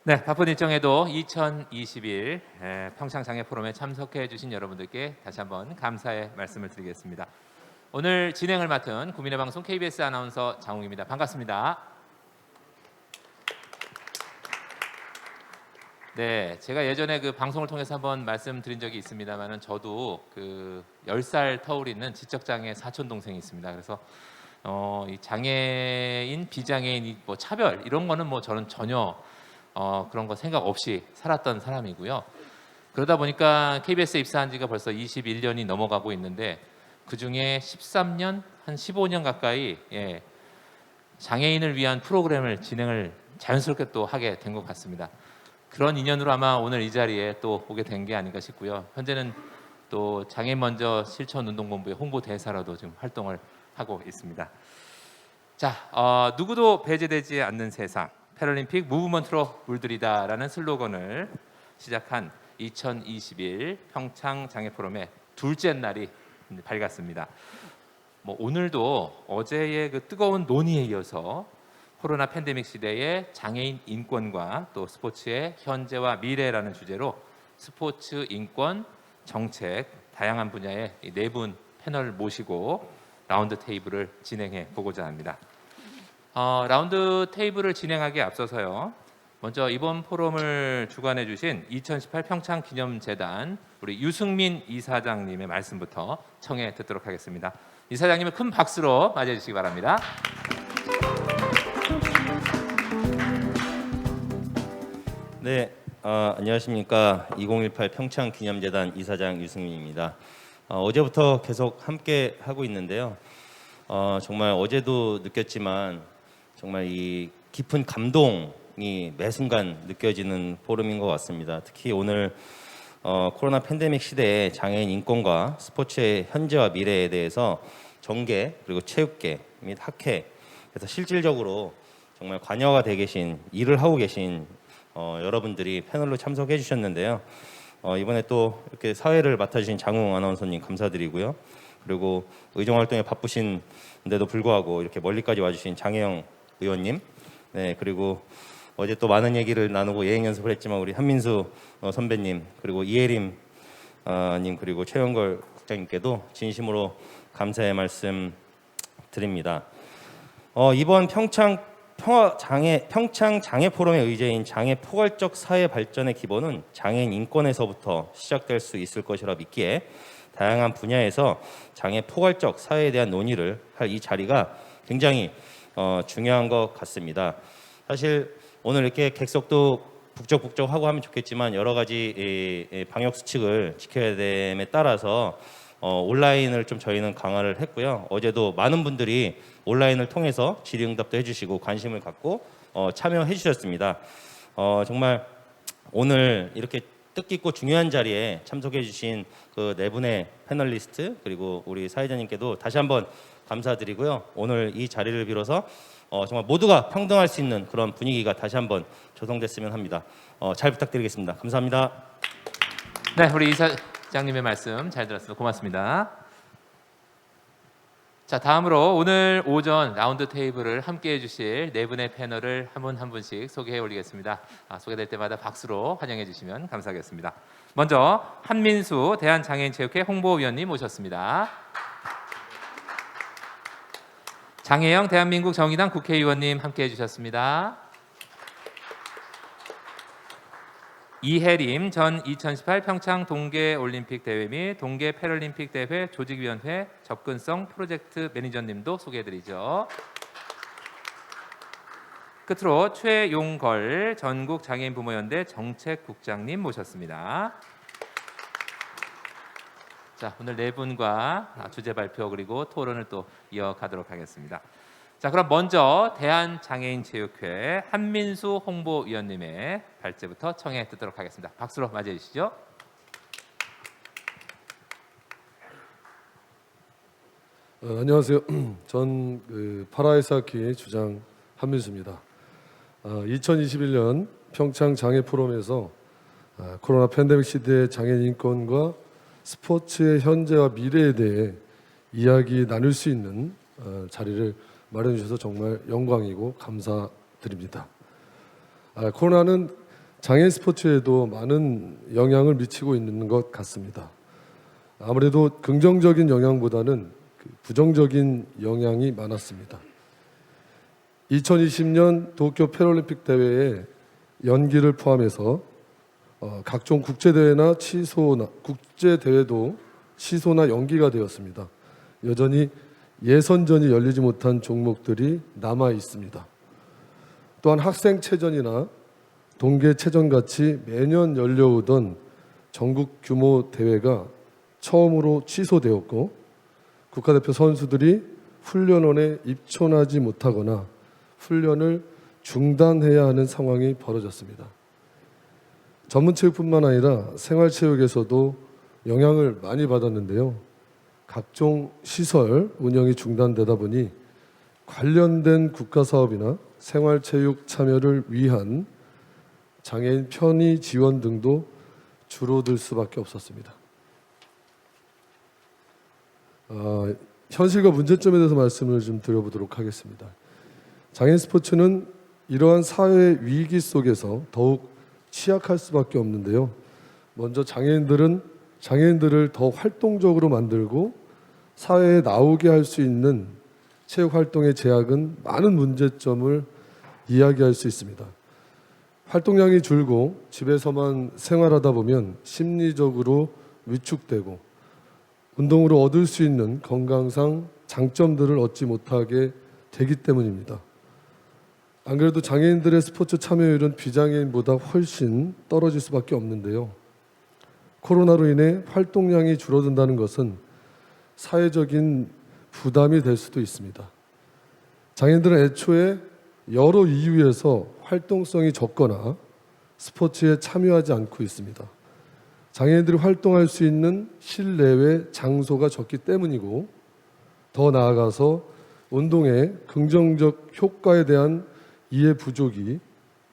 네, 바쁜 일정에도 2021 평창장애 포럼에 참석해 주신 여러분들께 다시 한번 감사의 말씀을 드리겠습니다. 오늘 진행을 맡은 국민의 방송 KBS 아나운서 장웅입니다. 반갑습니다. 네, 제가 예전에 그 방송을 통해서 한번 말씀드린 적이 있습니다만은 저도 그 10살 터울 있는 지적장애 사촌 동생이 있습니다. 그래서 이 장애인, 비장애인 뭐 차별 이런 거는 뭐 저는 전혀 그런 거 생각 없이 살았던 사람이고요. 그러다 보니까 KBS에 입사한 지가 벌써 21년이 넘어가고 있는데 그 중에 13년, 한 15년 가까이 장애인을 위한 프로그램을 진행을 자연스럽게 또 하게 된 것 같습니다. 그런 인연으로 아마 오늘 이 자리에 또 오게 된 게 아닌가 싶고요. 현재는 또 장애인 먼저 실천운동본부의 홍보대사로도 지금 활동을 하고 있습니다. 자, 누구도 배제되지 않는 세상, 패럴림픽 무브먼트로 물들이다라는 슬로건을 시작한 2021 평창 장애 포럼의 둘째 날이 밝았습니다. 뭐 오늘도 어제의 그 뜨거운 논의에 이어서 코로나 팬데믹 시대의 장애인 인권과 또 스포츠의 현재와 미래라는 주제로 스포츠 인권 정책 다양한 분야의 네 분 패널을 모시고 라운드 테이블을 진행해 보고자 합니다. 라운드 테이블을 진행하기에 앞서서요. 먼저 이번 포럼을 주관해 주신 2018 평창기념재단 우리 유승민 이사장님의 말씀부터 청해 듣도록 하겠습니다. 이사장님을 큰 박수로 맞이해 주시기 바랍니다. 네, 안녕하십니까. 2018 평창기념재단 이사장 유승민입니다. 어제부터 계속 함께 하고 있는데요. 정말 어제도 느꼈지만 정말 이 깊은 감동이 매 순간 느껴지는 포럼인 것 같습니다. 특히 오늘 코로나 팬데믹 시대에 장애인 인권과 스포츠의 현재와 미래에 대해서 정계 그리고 체육계 및 학회 그래서 실질적으로 정말 관여가 돼 계신 일을 하고 계신 여러분들이 패널로 참석해 주셨는데요. 이번에 또 이렇게 사회를 맡아주신 장웅 아나운서님 감사드리고요. 그리고 의정활동에 바쁘신데도 불구하고 이렇게 멀리까지 와주신 장혜영 의원님, 네 그리고 어제 또 많은 얘기를 나누고 예행 연습을 했지만 우리 한민수 선배님 그리고 이혜림 님 그리고 최영걸 국장님께도 진심으로 감사의 말씀 드립니다. 이번 평창 장애 포럼의 의제인 장애 포괄적 사회 발전의 기본은 장애인 인권에서부터 시작될 수 있을 것이라 믿기에 다양한 분야에서 장애 포괄적 사회에 대한 논의를 할 이 자리가 굉장히 중요한 것 같습니다. 사실 오늘 이렇게 객석도 북적북적하고 하면 좋겠지만 여러 가지 방역 수칙을 지켜야 됨에 따라서 온라인을 좀 저희는 강화를 했고요. 어제도 많은 분들이 온라인을 통해서 질의응답도 해주시고 관심을 갖고 참여해 주셨습니다. 정말 오늘 이렇게 뜻깊고 중요한 자리에 참석해 주신 그 네 분의 패널리스트 그리고 우리 사회자님께도 다시 한번 감사드리고요. 오늘 이 자리를 빌어서 정말 모두가 평등할 수 있는 그런 분위기가 다시 한번 조성됐으면 합니다. 잘 부탁드리겠습니다. 감사합니다. 네, 우리 이사장님의 말씀 잘 들었습니다. 고맙습니다. 자, 다음으로 오늘 오전 라운드 테이블을 함께해 주실 네 분의 패널을 한 분 한 분씩 소개해 올리겠습니다. 소개될 때마다 박수로 환영해 주시면 감사하겠습니다. 먼저 한민수 대한장애인체육회 홍보위원님 모셨습니다. 장혜영 대한민국 정의당 국회의원님 함께해 주셨습니다. 이혜림 전 2018 평창 동계올림픽 대회 및 동계 패럴림픽 대회 조직위원회 접근성 프로젝트 매니저님도 소개해드리죠. 끝으로 최용걸 전국 장애인 부모연대 정책국장님 모셨습니다. 자, 오늘 네 분과 주제 발표 그리고 토론을 또 이어가도록 하겠습니다. 자, 그럼 먼저 대한장애인체육회 한민수 홍보위원님의 발제부터 청해 듣도록 하겠습니다. 박수로 맞이해 주시죠. 안녕하세요. 전 파라아이스하키 주장 한민수입니다. 2021년 평창 장애 포럼에서 코로나 팬데믹 시대의 장애인 인권과 스포츠의 현재와 미래에 대해 이야기 나눌 수 있는 자리를 마련해 주셔서 정말 영광이고 감사드립니다. 코로나는 장애인 스포츠에도 많은 영향을 미치고 있는 것 같습니다. 아무래도 긍정적인 영향보다는 부정적인 영향이 많았습니다. 2020년 도쿄 패럴림픽 대회의 연기를 포함해서 각종 국제대회나 국제대회도 취소나 연기가 되었습니다. 여전히 예선전이 열리지 못한 종목들이 남아 있습니다. 또한 학생체전이나 동계체전 같이 매년 열려오던 전국 규모 대회가 처음으로 취소되었고 국가대표 선수들이 훈련원에 입촌하지 못하거나 훈련을 중단해야 하는 상황이 벌어졌습니다. 전문체육뿐만 아니라 생활체육에서도 영향을 많이 받았는데요. 각종 시설 운영이 중단되다 보니 관련된 국가사업이나 생활체육 참여를 위한 장애인 편의 지원 등도 줄어들 수밖에 없었습니다. 현실과 문제점에 대해서 말씀을 좀 드려보도록 하겠습니다. 장애인 스포츠는 이러한 사회 위기 속에서 더욱 취약할 수밖에 없는데요. 먼저 장애인들을 더 활동적으로 만들고 사회에 나오게 할 수 있는 체육 활동의 제약은 많은 문제점을 이야기할 수 있습니다. 활동량이 줄고 집에서만 생활하다 보면 심리적으로 위축되고 운동으로 얻을 수 있는 건강상 장점들을 얻지 못하게 되기 때문입니다. 안 그래도 장애인들의 스포츠 참여율은 비장애인보다 훨씬 떨어질 수밖에 없는데요. 코로나로 인해 활동량이 줄어든다는 것은 사회적인 부담이 될 수도 있습니다. 장애인들은 애초에 여러 이유에서 활동성이 적거나 스포츠에 참여하지 않고 있습니다. 장애인들이 활동할 수 있는 실내외 장소가 적기 때문이고 더 나아가서 운동의 긍정적 효과에 대한 이해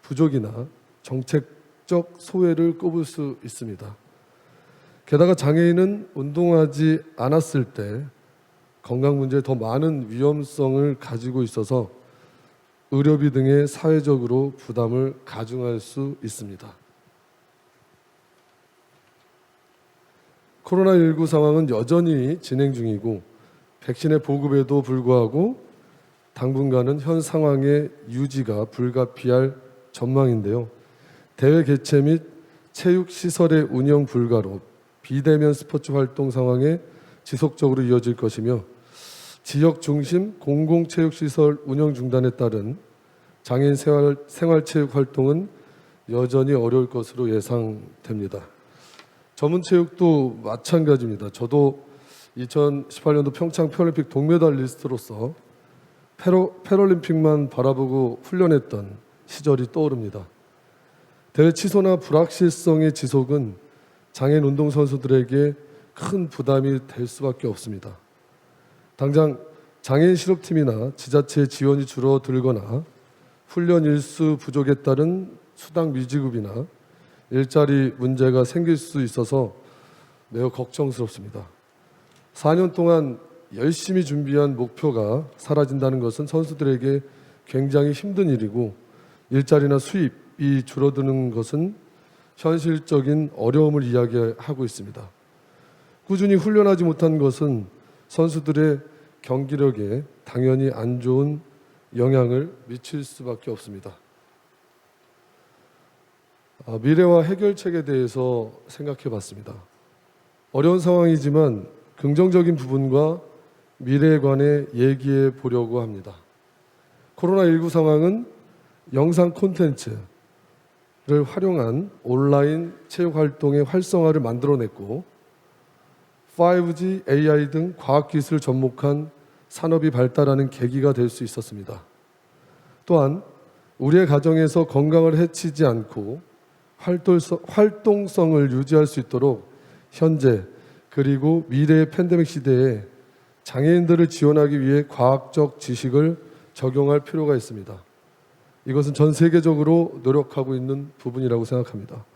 부족이나 정책적 소외를 꼽을 수 있습니다. 게다가 장애인은 운동하지 않았을 때 건강 문제에 더 많은 위험성을 가지고 있어서 의료비 등의 사회적으로 부담을 가중할 수 있습니다. 코로나19 상황은 여전히 진행 중이고 백신의 보급에도 불구하고 당분간은 현 상황의 유지가 불가피할 전망인데요. 대회 개최 및 체육시설의 운영 불가로 비대면 스포츠 활동 상황에 지속적으로 이어질 것이며 지역 중심 공공체육시설 운영 중단에 따른 장애인 생활체육 활동은 여전히 어려울 것으로 예상됩니다. 전문체육도 마찬가지입니다. 저도 2018년도 평창 패럴림픽 동메달리스트로서 패럴림픽만 바라보고 훈련했던 시절이 떠오릅니다. 대회 취소나 불확실성의 지속은 장애인 운동선수들에게 큰 부담이 될 수밖에 없습니다. 당장 장애인 실업팀이나 지자체의 지원이 줄어들거나 훈련 일수 부족에 따른 수당 미지급이나 일자리 문제가 생길 수 있어서 매우 걱정스럽습니다. 4년 동안 열심히 준비한 목표가 사라진다는 것은 선수들에게 굉장히 힘든 일이고 일자리나 수입이 줄어드는 것은 현실적인 어려움을 이야기하고 있습니다. 꾸준히 훈련하지 못한 것은 선수들의 경기력에 당연히 안 좋은 영향을 미칠 수밖에 없습니다. 미래와 해결책에 대해서 생각해 봤습니다. 어려운 상황이지만 긍정적인 부분과 미래에 관해 얘기해 보려고 합니다. 코로나19 상황은 영상 콘텐츠를 활용한 온라인 체육 활동의 활성화를 만들어냈고 5G, AI 등 과학기술을 접목한 산업이 발달하는 계기가 될 수 있었습니다. 또한 우리의 가정에서 건강을 해치지 않고 활동성을 유지할 수 있도록 현재 그리고 미래의 팬데믹 시대에 장애인들을 지원하기 위해 과학적 지식을 적용할 필요가 있습니다. 이것은 전 세계적으로 노력하고 있는 부분이라고 생각합니다.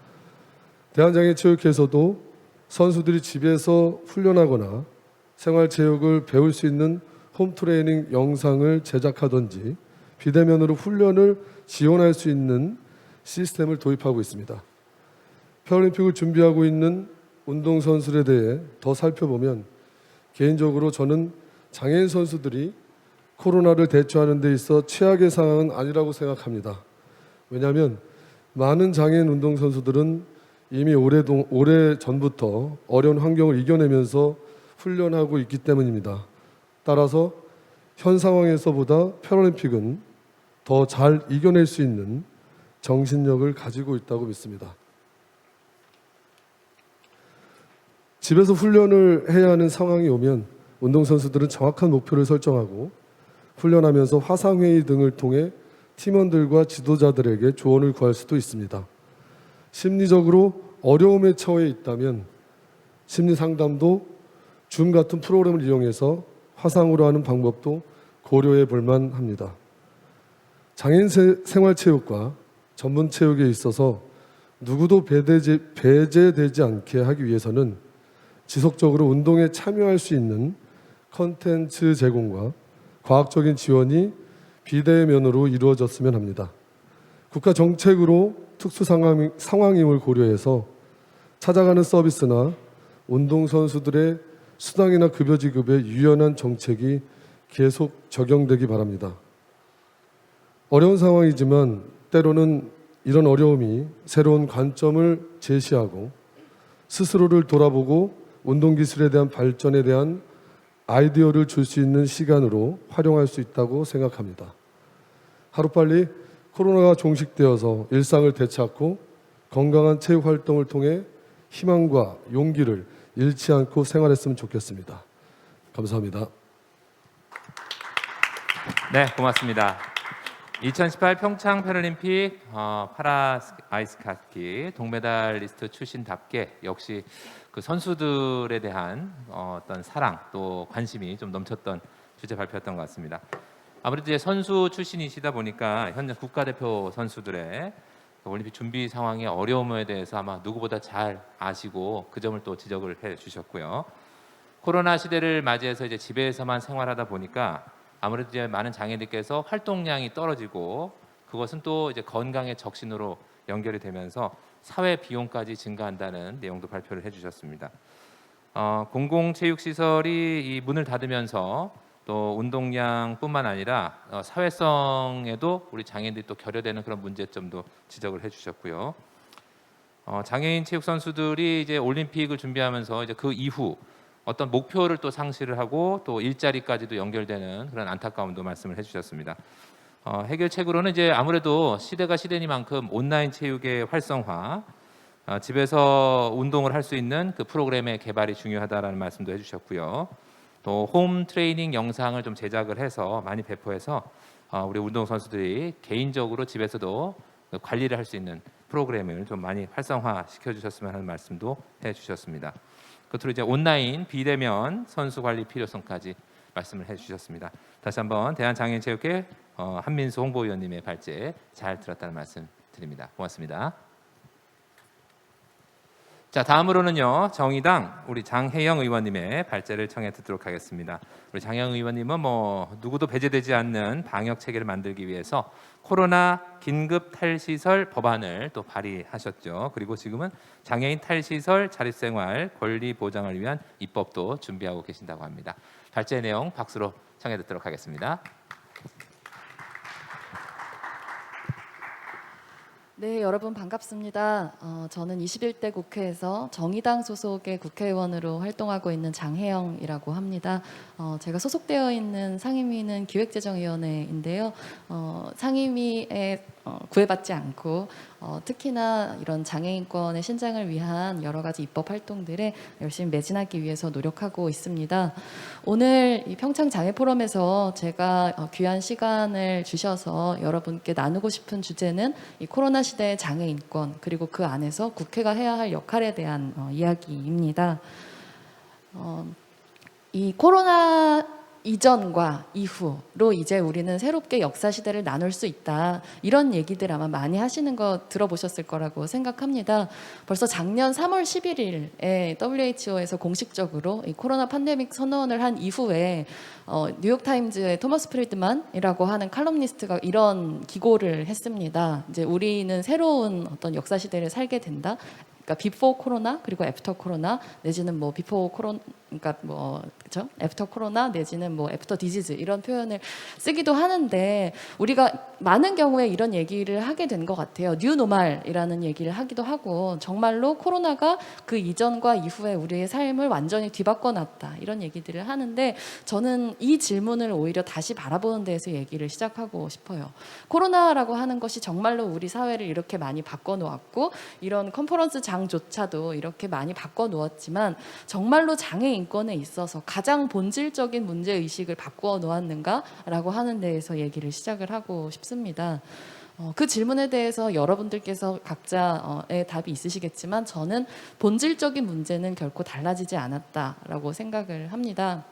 대한장애체육회에서도 선수들이 집에서 훈련하거나 생활체육을 배울 수 있는 홈트레이닝 영상을 제작하든지 비대면으로 훈련을 지원할 수 있는 시스템을 도입하고 있습니다. 패럴림픽을 준비하고 있는 운동선수들에 대해 더 살펴보면 개인적으로 저는 장애인 선수들이 코로나를 대처하는 데 있어 최악의 상황은 아니라고 생각합니다. 왜냐하면 많은 장애인 운동선수들은 이미 오래 전부터 어려운 환경을 이겨내면서 훈련하고 있기 때문입니다. 따라서 현 상황에서보다 패럴림픽은 더 잘 이겨낼 수 있는 정신력을 가지고 있다고 믿습니다. 집에서 훈련을 해야 하는 상황이 오면 운동선수들은 정확한 목표를 설정하고 훈련하면서 화상회의 등을 통해 팀원들과 지도자들에게 조언을 구할 수도 있습니다. 심리적으로 어려움에 처해 있다면 심리상담도 줌 같은 프로그램을 이용해서 화상으로 하는 방법도 고려해 볼 만합니다. 장애인 생활체육과 전문체육에 있어서 누구도 배제되지 않게 하기 위해서는 지속적으로 운동에 참여할 수 있는 컨텐츠 제공과 과학적인 지원이 비대면으로 이루어졌으면 합니다. 국가 정책으로 특수 상황임을 고려해서 찾아가는 서비스나 운동선수들의 수당이나 급여 지급에 유연한 정책이 계속 적용되기 바랍니다. 어려운 상황이지만 때로는 이런 어려움이 새로운 관점을 제시하고 스스로를 돌아보고 운동기술에 대한 발전에 대한 아이디어를 줄 수 있는 시간으로 활용할 수 있다고 생각합니다. 하루빨리 코로나가 종식되어서 일상을 되찾고 건강한 체육 활동을 통해 희망과 용기를 잃지 않고 생활했으면 좋겠습니다. 감사합니다. 네, 고맙습니다. 2018 평창 패럴림픽 파라 아이스하키 동메달리스트 출신답게 역시 그 선수들에 대한 어떤 사랑 또 관심이 좀 넘쳤던 주제 발표였던 것 같습니다. 아무래도 이제 선수 출신이시다 보니까 현재 국가대표 선수들의 올림픽 준비 상황의 어려움에 대해서 아마 누구보다 잘 아시고 그 점을 또 지적을 해 주셨고요. 코로나 시대를 맞이해서 이제 집에서만 생활하다 보니까 아무래도 이제 많은 장애인들께서 활동량이 떨어지고 그것은 또 이제 건강의 적신호로 연결이 되면서 사회 비용까지 증가한다는 내용도 발표를 해주셨습니다. 공공체육시설이 이 문을 닫으면서 또 운동량뿐만 아니라 사회성에도 우리 장애인들이 또 결여되는 그런 문제점도 지적을 해주셨고요. 장애인 체육 선수들이 이제 올림픽을 준비하면서 이제 그 이후 어떤 목표를 또 상실을 하고 또 일자리까지도 연결되는 그런 안타까움도 말씀을 해주셨습니다. 해결책으로는 이제 아무래도 시대가 시대니만큼 온라인 체육의 활성화, 집에서 운동을 할 수 있는 그 프로그램의 개발이 중요하다라는 말씀도 해주셨고요. 또 홈 트레이닝 영상을 좀 제작을 해서 많이 배포해서 우리 운동 선수들이 개인적으로 집에서도 관리를 할 수 있는 프로그램을 좀 많이 활성화 시켜주셨으면 하는 말씀도 해주셨습니다. 끝으로 이제 온라인 비대면 선수 관리 필요성까지 말씀을 해주셨습니다. 다시 한번 대한장애인체육회 한민수 홍보위원님의 발제 잘 들었다는 말씀 드립니다. 고맙습니다. 자, 다음으로는요 정의당 우리 장혜영 의원님의 발제를 청해 듣도록 하겠습니다. 우리 장혜영 의원님은 뭐 누구도 배제되지 않는 방역 체계를 만들기 위해서 코로나 긴급 탈시설 법안을 또 발의하셨죠. 그리고 지금은 장애인 탈시설 자립생활 권리 보장을 위한 입법도 준비하고 계신다고 합니다. 발제 내용 박수로 청해 듣도록 하겠습니다. 네, 여러분 반갑습니다. 저는 21대 국회에서 정의당 소속의 국회의원으로 활동하고 있는 장혜영이라고 합니다. 제가 소속되어 있는 상임위는 기획재정위원회인데요. 상임위에 구애받지 않고 특히나 이런 장애인권의 신장을 위한 여러 가지 입법 활동들에 열심히 매진하기 위해서 노력하고 있습니다. 오늘 이 평창 장애 포럼에서 제가 귀한 시간을 주셔서 여러분께 나누고 싶은 주제는 이 코로나 시대의 장애인권 그리고 그 안에서 국회가 해야 할 역할에 대한 이야기입니다. 이 코로나 이전과 이후로 이제 우리는 새롭게 역사 시대를 나눌 수 있다. 이런 얘기들 아마 많이 하시는 거 들어보셨을 거라고 생각합니다. 벌써 작년 3월 11일에 WHO에서 공식적으로 이 코로나 팬데믹 선언을 한 이후에 뉴욕타임즈의 토머스 프리드만이라고 하는 칼럼니스트가 이런 기고를 했습니다. 이제 우리는 새로운 어떤 역사 시대를 살게 된다. 그러니까 비포 코로나 그리고 애프터 코로나 내지는 뭐 비포 코로나 그러니까 뭐 그렇죠? 애프터 코로나 내지는 뭐 애프터 디지즈 이런 표현을 쓰기도 하는데 우리가 많은 경우에 이런 얘기를 하게 된 것 같아요. 뉴 노멀이라는 얘기를 하기도 하고 정말로 코로나가 그 이전과 이후에 우리의 삶을 완전히 뒤바꿔 놨다 이런 얘기들을 하는데 저는 이 질문을 오히려 다시 바라보는 데에서 얘기를 시작하고 싶어요. 코로나라고 하는 것이 정말로 우리 사회를 이렇게 많이 바꿔 놓았고 이런 컨퍼런스 장조차도 이렇게 많이 바꿔 놓았지만 정말로 장애 인권에 있어서 가장 본질적인 문제 의식을 바꾸어 놓았는가라고 하는 데에서 얘기를 시작을 하고 싶습니다. 그 질문에 대해서 여러분들께서 각자의 답이 있으시겠지만 저는 본질적인 문제는 결코 달라지지 않았다라고 생각을 합니다.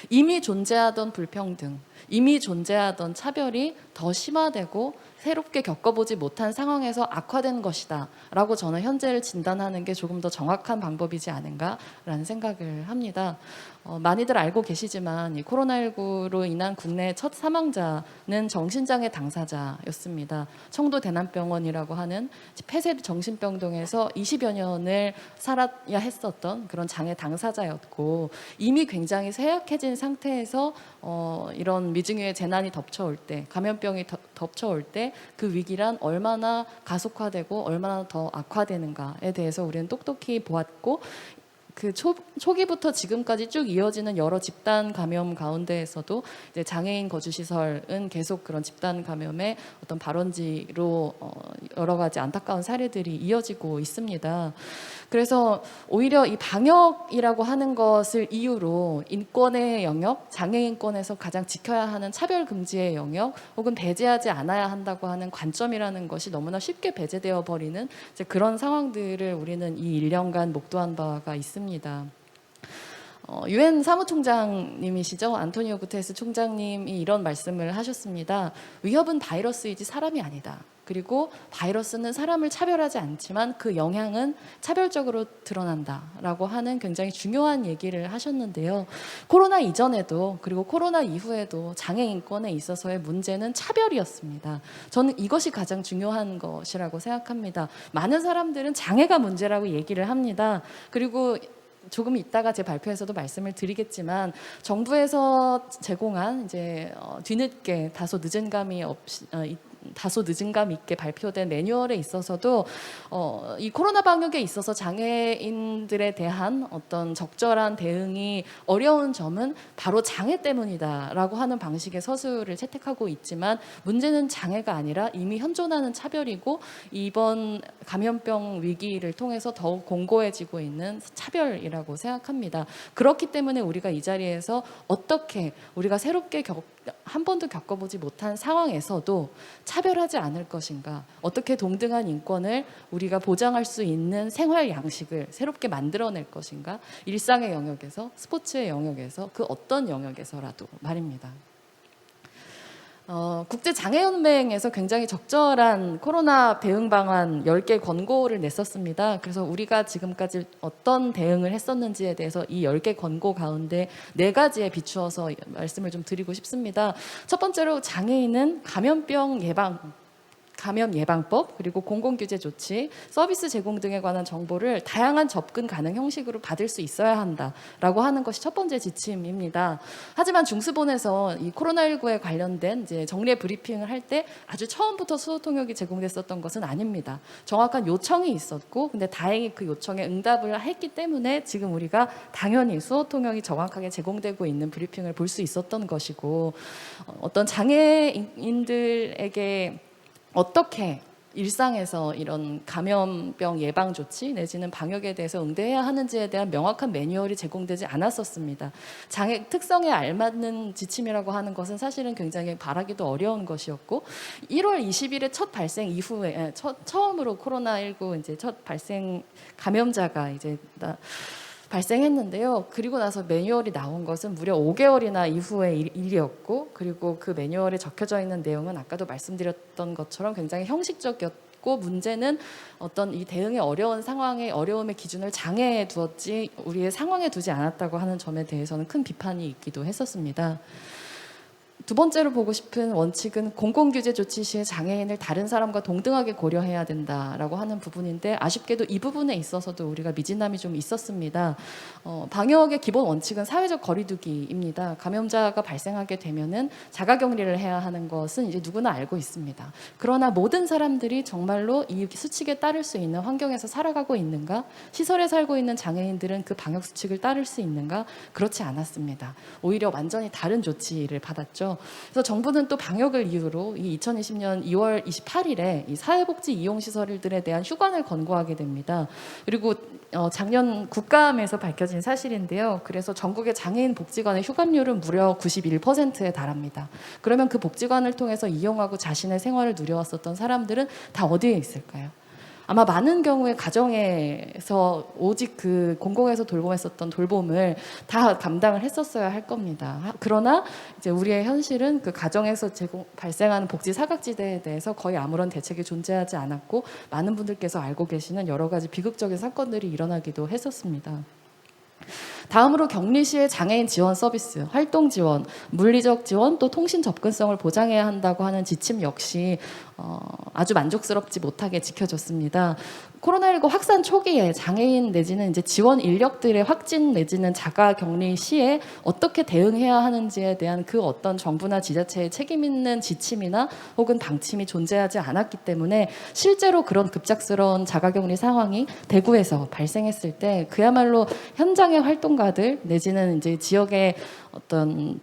이미 존재하던 불평등, 이미 존재하던 차별이 더 심화되고 새롭게 겪어보지 못한 상황에서 악화된 것이다 라고 저는 현재를 진단하는 게 조금 더 정확한 방법이지 않은가라는 생각을 합니다. 많이들 알고 계시지만 이 코로나19로 인한 국내 첫 사망자는 정신장애 당사자였습니다. 청도 대남병원이라고 하는 폐쇄 정신병동에서 20여 년을 살아야 했었던 그런 장애 당사자였고 이미 굉장히 쇠약해진 상태에서 이런 미증유의 재난이 덮쳐올 때 감염병이 덮쳐올 때 그 위기란 얼마나 가속화되고 얼마나 더 악화되는가에 대해서 우리는 똑똑히 보았고 그 초기부터 지금까지 쭉 이어지는 여러 집단 감염 가운데에서도 이제 장애인 거주 시설은 계속 그런 집단 감염의 어떤 발원지로 여러 가지 안타까운 사례들이 이어지고 있습니다. 그래서 오히려 이 방역이라고 하는 것을 이유로 인권의 영역, 장애인권에서 가장 지켜야 하는 차별 금지의 영역, 혹은 배제하지 않아야 한다고 하는 관점이라는 것이 너무나 쉽게 배제되어 버리는 이제 그런 상황들을 우리는 이 1년간 목도한 바가 있습니다. 유엔 사무총장님이시죠. 안토니오 구테레스 총장님이 이런 말씀을 하셨습니다. 위협은 바이러스이지 사람이 아니다. 그리고 바이러스는 사람을 차별하지 않지만 그 영향은 차별적으로 드러난다라고 하는 굉장히 중요한 얘기를 하셨는데요. 코로나 이전에도 그리고 코로나 이후에도 장애 인권에 있어서의 문제는 차별이었습니다. 저는 이것이 가장 중요한 것이라고 생각합니다. 많은 사람들은 장애가 문제라고 얘기를 합니다. 그리고 조금 있다가 제 발표에서도 말씀을 드리겠지만 정부에서 제공한 이제 뒤늦게 다소 늦은 감 있게 발표된 매뉴얼에 있어서도 이 코로나 방역에 있어서 장애인들에 대한 어떤 적절한 대응이 어려운 점은 바로 장애 때문이다라고 하는 방식의 서술을 채택하고 있지만 문제는 장애가 아니라 이미 현존하는 차별이고 이번 감염병 위기를 통해서 더욱 공고해지고 있는 차별이라고 생각합니다. 그렇기 때문에 우리가 이 자리에서 어떻게 우리가 새롭게 한 번도 겪어보지 못한 상황에서도 차별하지 않을 것인가, 어떻게 동등한 인권을 우리가 보장할 수 있는 생활 양식을 새롭게 만들어낼 것인가, 일상의 영역에서, 스포츠의 영역에서, 그 어떤 영역에서라도 말입니다. 국제장애연맹에서 굉장히 적절한 코로나 대응 방안 10개 권고를 냈었습니다. 그래서 우리가 지금까지 어떤 대응을 했었는지에 대해서 이 10개 권고 가운데 4가지에 비추어서 말씀을 좀 드리고 싶습니다. 첫 번째로 장애인은 감염 예방법 그리고 공공규제 조치, 서비스 제공 등에 관한 정보를 다양한 접근 가능 형식으로 받을 수 있어야 한다라고 하는 것이 첫 번째 지침입니다. 하지만 중수본에서 이 코로나19에 관련된 이제 정례 브리핑을 할 때 아주 처음부터 수호 통역이 제공됐었던 것은 아닙니다. 정확한 요청이 있었고, 근데 다행히 그 요청에 응답을 했기 때문에 지금 우리가 당연히 수호 통역이 정확하게 제공되고 있는 브리핑을 볼 수 있었던 것이고, 어떤 장애인들에게 어떻게 일상에서 이런 감염병 예방 조치 내지는 방역에 대해서 응대해야 하는지에 대한 명확한 매뉴얼이 제공되지 않았었습니다. 장애 특성에 알맞는 지침이라고 하는 것은 사실은 굉장히 바라기도 어려운 것이었고 1월 20일에 첫 발생 이후에 처음으로 코로나19 이제 첫 발생 감염자가 이제 발생했는데요. 그리고 나서 매뉴얼이 나온 것은 무려 5개월이나 이후의 일이었고, 그리고 그 매뉴얼에 적혀져 있는 내용은 아까도 말씀드렸던 것처럼 굉장히 형식적이었고, 문제는 어떤 이 대응이 어려운 상황의 어려움의 기준을 장애에 두었지 우리의 상황에 두지 않았다고 하는 점에 대해서는 큰 비판이 있기도 했었습니다. 두 번째로 보고 싶은 원칙은 공공규제 조치 시에 장애인을 다른 사람과 동등하게 고려해야 된다라고 하는 부분인데, 아쉽게도 이 부분에 있어서도 우리가 미진함이 좀 있었습니다. 방역의 기본 원칙은 사회적 거리두기입니다. 감염자가 발생하게 되면은 자가격리를 해야 하는 것은 이제 누구나 알고 있습니다. 그러나 모든 사람들이 정말로 이 수칙에 따를 수 있는 환경에서 살아가고 있는가? 시설에 살고 있는 장애인들은 그 방역 수칙을 따를 수 있는가? 그렇지 않았습니다. 오히려 완전히 다른 조치를 받았죠. 그래서 정부는 또 방역을 이유로 이 2020년 2월 28일에 이 사회복지 이용시설들에 대한 휴관을 권고하게 됩니다. 그리고 작년 국감에서 밝혀진 사실인데요. 그래서 전국의 장애인 복지관의 휴관율은 무려 91%에 달합니다. 그러면 그 복지관을 통해서 이용하고 자신의 생활을 누려왔었던 사람들은 다 어디에 있을까요? 아마 많은 경우에 가정에서 오직 그 공공에서 돌봄했었던 돌봄을 다 감당을 했었어야 할 겁니다. 그러나 이제 우리의 현실은 그 가정에서 발생하는 복지 사각지대에 대해서 거의 아무런 대책이 존재하지 않았고, 많은 분들께서 알고 계시는 여러 가지 비극적인 사건들이 일어나기도 했었습니다. 다음으로 격리 시의 장애인 지원 서비스, 활동 지원, 물리적 지원, 또 통신 접근성을 보장해야 한다고 하는 지침 역시 아주 만족스럽지 못하게 지켜졌습니다. 코로나19 확산 초기에 장애인 내지는 이제 지원 인력들의 확진 내지는 자가 격리 시에 어떻게 대응해야 하는지에 대한 그 어떤 정부나 지자체의 책임 있는 지침이나 혹은 방침이 존재하지 않았기 때문에 실제로 그런 급작스러운 자가 격리 상황이 대구에서 발생했을 때 그야말로 현장의 활동가들 내지는 이제 지역의 어떤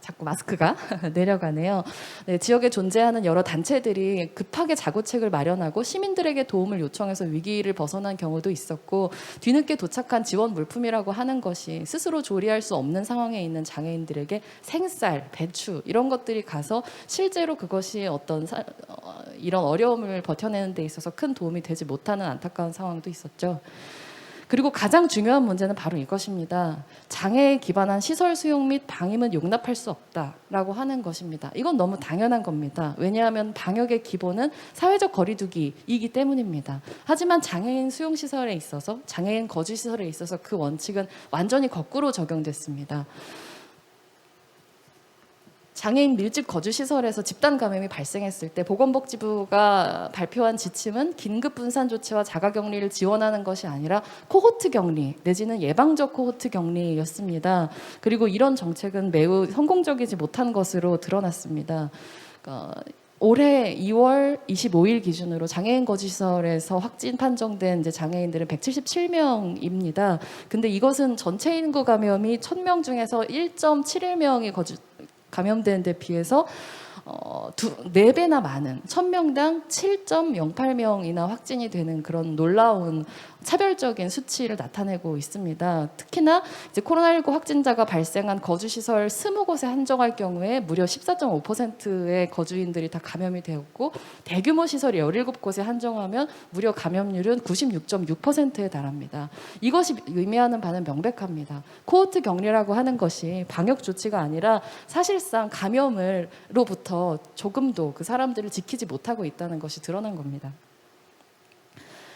자꾸 마스크가 내려가네요. 네, 지역에 존재하는 여러 단체들이 급하게 자구책을 마련하고 시민들에게 도움을 요청해서 위기를 벗어난 경우도 있었고, 뒤늦게 도착한 지원 물품이라고 하는 것이 스스로 조리할 수 없는 상황에 있는 장애인들에게 생쌀, 배추 이런 것들이 가서 실제로 그것이 어떤 이런 어려움을 버텨내는 데 있어서 큰 도움이 되지 못하는 안타까운 상황도 있었죠. 그리고 가장 중요한 문제는 바로 이것입니다. 장애에 기반한 시설 수용 및 방임은 용납할 수 없다라고 하는 것입니다. 이건 너무 당연한 겁니다. 왜냐하면 방역의 기본은 사회적 거리두기이기 때문입니다. 하지만 장애인 수용시설에 있어서, 장애인 거주시설에 있어서 그 원칙은 완전히 거꾸로 적용됐습니다. 장애인 밀집 거주시설에서 집단 감염이 발생했을 때 보건복지부가 발표한 지침은 긴급 분산 조치와 자가격리를 지원하는 것이 아니라 코호트 격리 내지는 예방적 코호트 격리였습니다. 그리고 이런 정책은 매우 성공적이지 못한 것으로 드러났습니다. 올해 2월 25일 기준으로 장애인 거주시설에서 확진 판정된 이제 장애인들은 177명입니다. 근데 이것은 전체 인구 감염이 1000명 중에서 1.71명이 감염되는 데 비해서 4배나 많은 1000명당 7.08명이나 확진이 되는 그런 놀라운 차별적인 수치를 나타내고 있습니다. 특히나 이제 코로나19 확진자가 발생한 거주시설 20곳에 한정할 경우에 무려 14.5%의 거주인들이 다 감염이 되었고, 대규모 시설이 17곳에 한정하면 무려 감염률은 96.6%에 달합니다. 이것이 의미하는 바는 명백합니다. 코호트 격리라고 하는 것이 방역 조치가 아니라 사실상 감염으로부터 조금도 그 사람들을 지키지 못하고 있다는 것이 드러난 겁니다.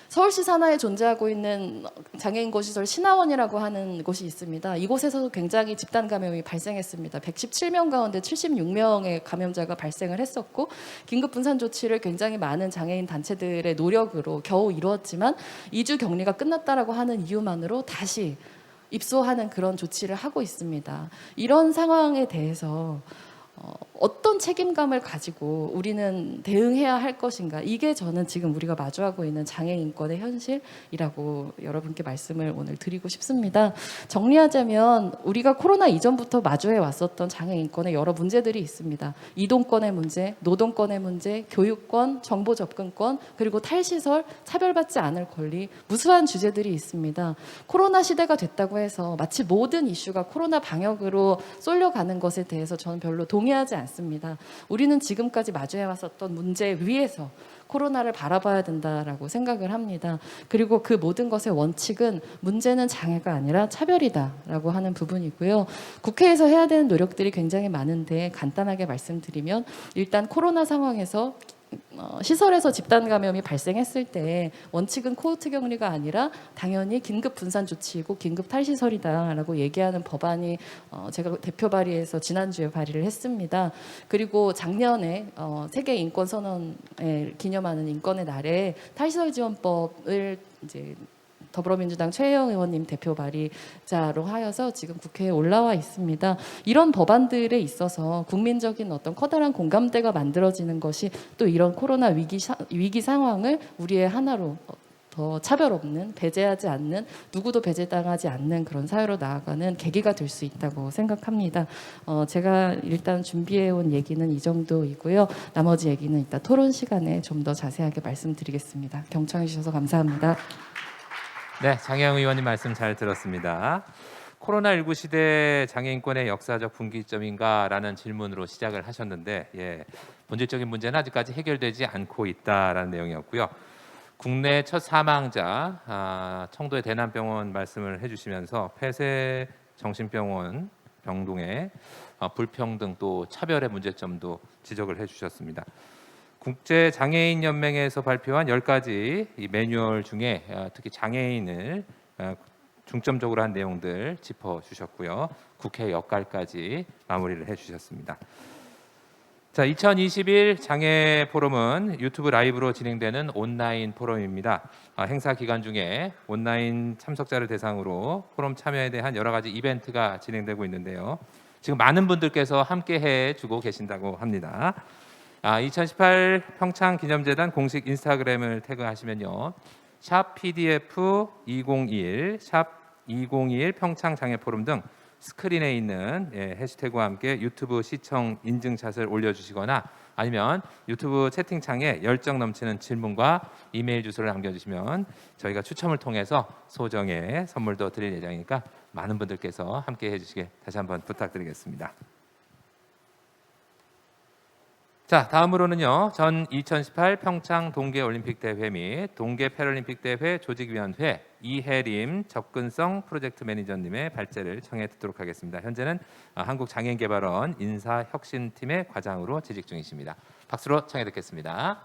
서울시 산하에 존재하고 있는 장애인 거주시설 신화원이라고 하는 곳이 있습니다. 이곳에서도 굉장히 집단 감염이 발생했습니다. 117명 가운데 76명의 감염자가 발생을 했었고, 긴급 분산 조치를 굉장히 많은 장애인 단체들의 노력으로 겨우 이루었지만 2주 격리가 끝났다라고 하는 이유만으로 다시 입소하는 그런 조치를 하고 있습니다. 이런 상황에 대해서 어떤 책임감을 가지고 우리는 대응해야 할 것인가, 이게 저는 지금 우리가 마주하고 있는 장애인 인권의 현실이라고 여러분께 말씀을 오늘 드리고 싶습니다. 정리하자면 우리가 코로나 이전부터 마주해 왔었던 장애인 인권의 여러 문제들이 있습니다. 이동권의 문제, 노동권의 문제, 교육권, 정보 접근권, 그리고 탈시설, 차별받지 않을 권리, 무수한 주제들이 있습니다. 코로나 시대가 됐다고 해서 마치 모든 이슈가 코로나 방역으로 쏠려가는 것에 대해서 저는 별로 동의하지 않습니다. 우리는 지금까지 마주해 왔었던 문제 위에서 코로나를 바라봐야 된다라고 생각을 합니다. 그리고 그 모든 것의 원칙은 문제는 장애가 아니라 차별이다라고 하는 부분이고요. 국회에서 해야 되는 노력들이 굉장히 많은데 간단하게 말씀드리면 일단 코로나 상황에서 시설에서 집단 감염이 발생했을 때 원칙은 코호트 격리가 아니라 당연히 긴급 분산 조치이고 긴급 탈시설이다라고 얘기하는 법안이 제가 대표 발의해서 지난주에 발의를 했습니다. 그리고 작년에 세계 인권 선언을 기념하는 인권의 날에 탈시설 지원법을 이제 더불어민주당 최혜영 의원님 대표 발의자로 하여서 지금 국회에 올라와 있습니다. 이런 법안들에 있어서 국민적인 어떤 커다란 공감대가 만들어지는 것이 또 이런 코로나 위기 상황을 우리의 하나로 더 차별 없는, 배제하지 않는, 누구도 배제당하지 않는 그런 사회로 나아가는 계기가 될 수 있다고 생각합니다. 제가 일단 준비해온 얘기는 이 정도이고요. 나머지 얘기는 이따 토론 시간에 좀 더 자세하게 말씀드리겠습니다. 경청해 주셔서 감사합니다. 네, 장혜영 의원님 말씀 잘 들었습니다. 코로나19 시대 장애인권의 역사적 분기점인가라는 질문으로 시작을 하셨는데, 본질적인 문제는 아직까지 해결되지 않고 있다라는 내용이었고요. 국내 첫 사망자 청도의 대남병원 말씀을 해주시면서 폐쇄 정신병원 병동의 불평등 또 차별의 문제점도 지적을 해주셨습니다. 국제장애인연맹에서 발표한 10가지 이 매뉴얼 중에 특히 장애인을 중점적으로 한 내용들 짚어주셨고요. 국회 역할까지 마무리를 해주셨습니다. 자, 2021 장애 포럼은 유튜브 라이브로 진행되는 온라인 포럼입니다. 행사 기간 중에 온라인 참석자를 대상으로 포럼 참여에 대한 여러 가지 이벤트가 진행되고 있는데요. 지금 많은 분들께서 함께 해주고 계신다고 합니다. 2018 평창기념재단 공식 인스타그램을 태그하시면요, 샵 PDF 2021, 샵 2021 평창장애포럼 등 스크린에 있는 해시태그와 함께 유튜브 시청 인증샷을 올려주시거나 아니면 유튜브 채팅창에 열정 넘치는 질문과 이메일 주소를 남겨주시면 저희가 추첨을 통해서 소정의 선물도 드릴 예정이니까 많은 분들께서 함께 해주시길 다시 한번 부탁드리겠습니다. 자, 다음으로는요, 전 2018 평창 동계올림픽 대회 및 동계 패럴림픽 대회 조직위원회 이혜림 접근성 프로젝트 매니저님의 발제를 청해 듣도록 하겠습니다. 현재는 한국장애인개발원 인사혁신팀의 과장으로 재직 중이십니다. 박수로 청해 듣겠습니다.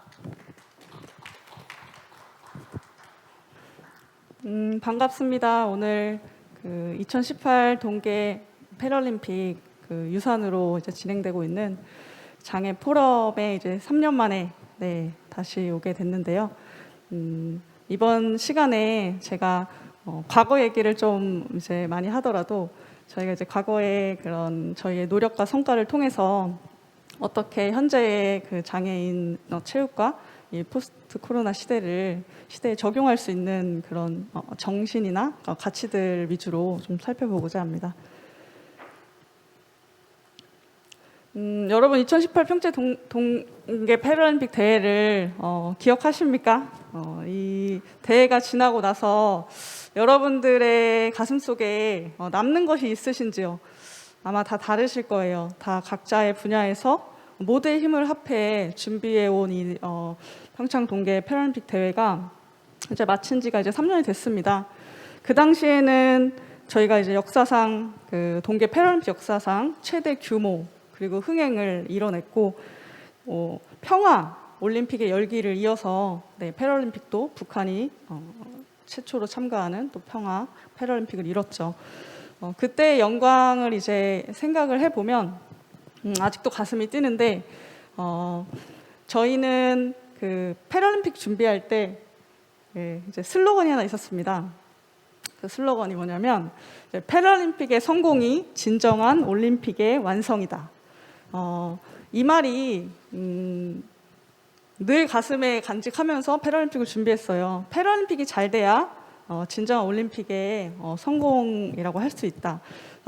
반갑습니다. 오늘 2018 동계 패럴림픽 유산으로 이제 진행되고 있는 장애 포럼에 이제 3년 만에 다시 오게 됐는데요. 이번 시간에 제가 과거 얘기를 좀 이제 많이 하더라도 저희가 이제 과거의 그런 저희의 노력과 성과를 통해서 어떻게 현재의 그 장애인 체육과 이 포스트 코로나 시대에 적용할 수 있는 그런 정신이나 가치들 위주로 좀 살펴보고자 합니다. 여러분 2018 평창 동계 패럴림픽 대회를 기억하십니까? 이 대회가 지나고 나서 여러분들의 가슴속에 남는 것이 있으신지요? 아마 다 다르실 거예요. 다 각자의 분야에서 모두의 힘을 합해 준비해온 이 평창 동계 패럴림픽 대회가 이제 마친 지가 이제 3년이 됐습니다. 그 당시에는 저희가 이제 역사상 그 동계 패럴림픽 역사상 최대 규모 그리고 흥행을 이뤄냈고 평화 올림픽의 열기를 이어서 패럴림픽도 북한이 최초로 참가하는 또 평화 패럴림픽을 이뤘죠. 그때의 영광을 이제 생각을 해보면 아직도 가슴이 뛰는데 저희는 그 패럴림픽 준비할 때 이제 슬로건이 하나 있었습니다. 그 슬로건이 뭐냐면 패럴림픽의 성공이 진정한 올림픽의 완성이다. 이 말이 늘 가슴에 간직하면서 패럴림픽을 준비했어요. 패럴림픽이 잘 돼야 진정한 올림픽의 성공이라고 할 수 있다.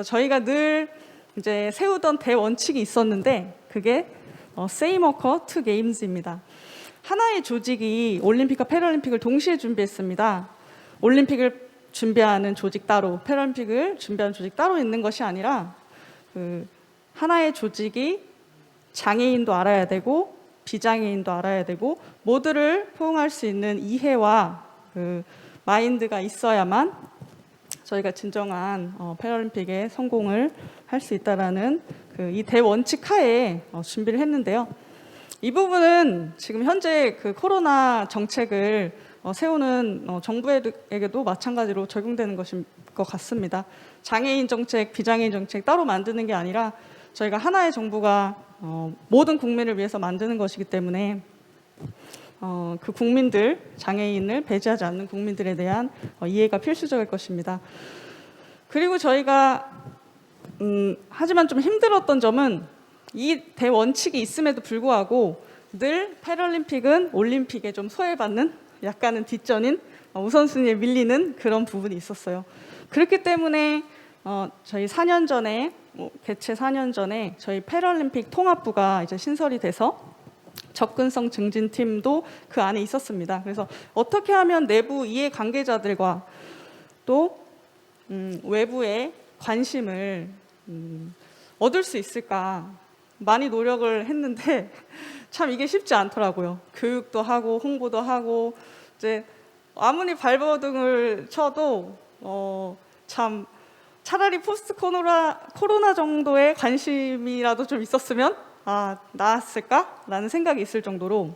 저희가 늘 이제 세우던 대원칙이 있었는데 그게 Same occur, two games입니다. 하나의 조직이 올림픽과 패럴림픽을 동시에 준비했습니다. 올림픽을 준비하는 조직 따로, 패럴림픽을 준비하는 조직 따로 있는 것이 아니라 그 하나의 조직이 장애인도 알아야 되고 비장애인도 알아야 되고 모두를 포용할 수 있는 이해와 그 마인드가 있어야만 저희가 진정한 패럴림픽의 성공을 할 수 있다라는 그 이 대원칙 하에 준비를 했는데요. 이 부분은 지금 현재 그 코로나 정책을 세우는 정부에게도 마찬가지로 적용되는 것인 것 같습니다. 장애인 정책, 비장애인 정책 따로 만드는 게 아니라 저희가 하나의 정부가 모든 국민을 위해서 만드는 것이기 때문에 그 국민들, 장애인을 배제하지 않는 국민들에 대한 이해가 필수적일 것입니다. 그리고 저희가 하지만 좀 힘들었던 점은 이 대원칙이 있음에도 불구하고 늘 패럴림픽은 올림픽에 좀 소외받는 약간은 뒷전인 우선순위에 밀리는 그런 부분이 있었어요. 그렇기 때문에 저희 4년 전에 개최 4년 전에 저희 패럴림픽 통합부가 이제 신설이 돼서 접근성 증진팀도 그 안에 있었습니다. 그래서 어떻게 하면 내부 이해 관계자들과 또 외부의 관심을 얻을 수 있을까 많이 노력을 했는데 참 이게 쉽지 않더라고요. 교육도 하고 홍보도 하고 이제 아무리 발버둥을 쳐도 참 차라리 포스트 코로나 정도의 관심이라도 좀 있었으면 나았을까라는 생각이 있을 정도로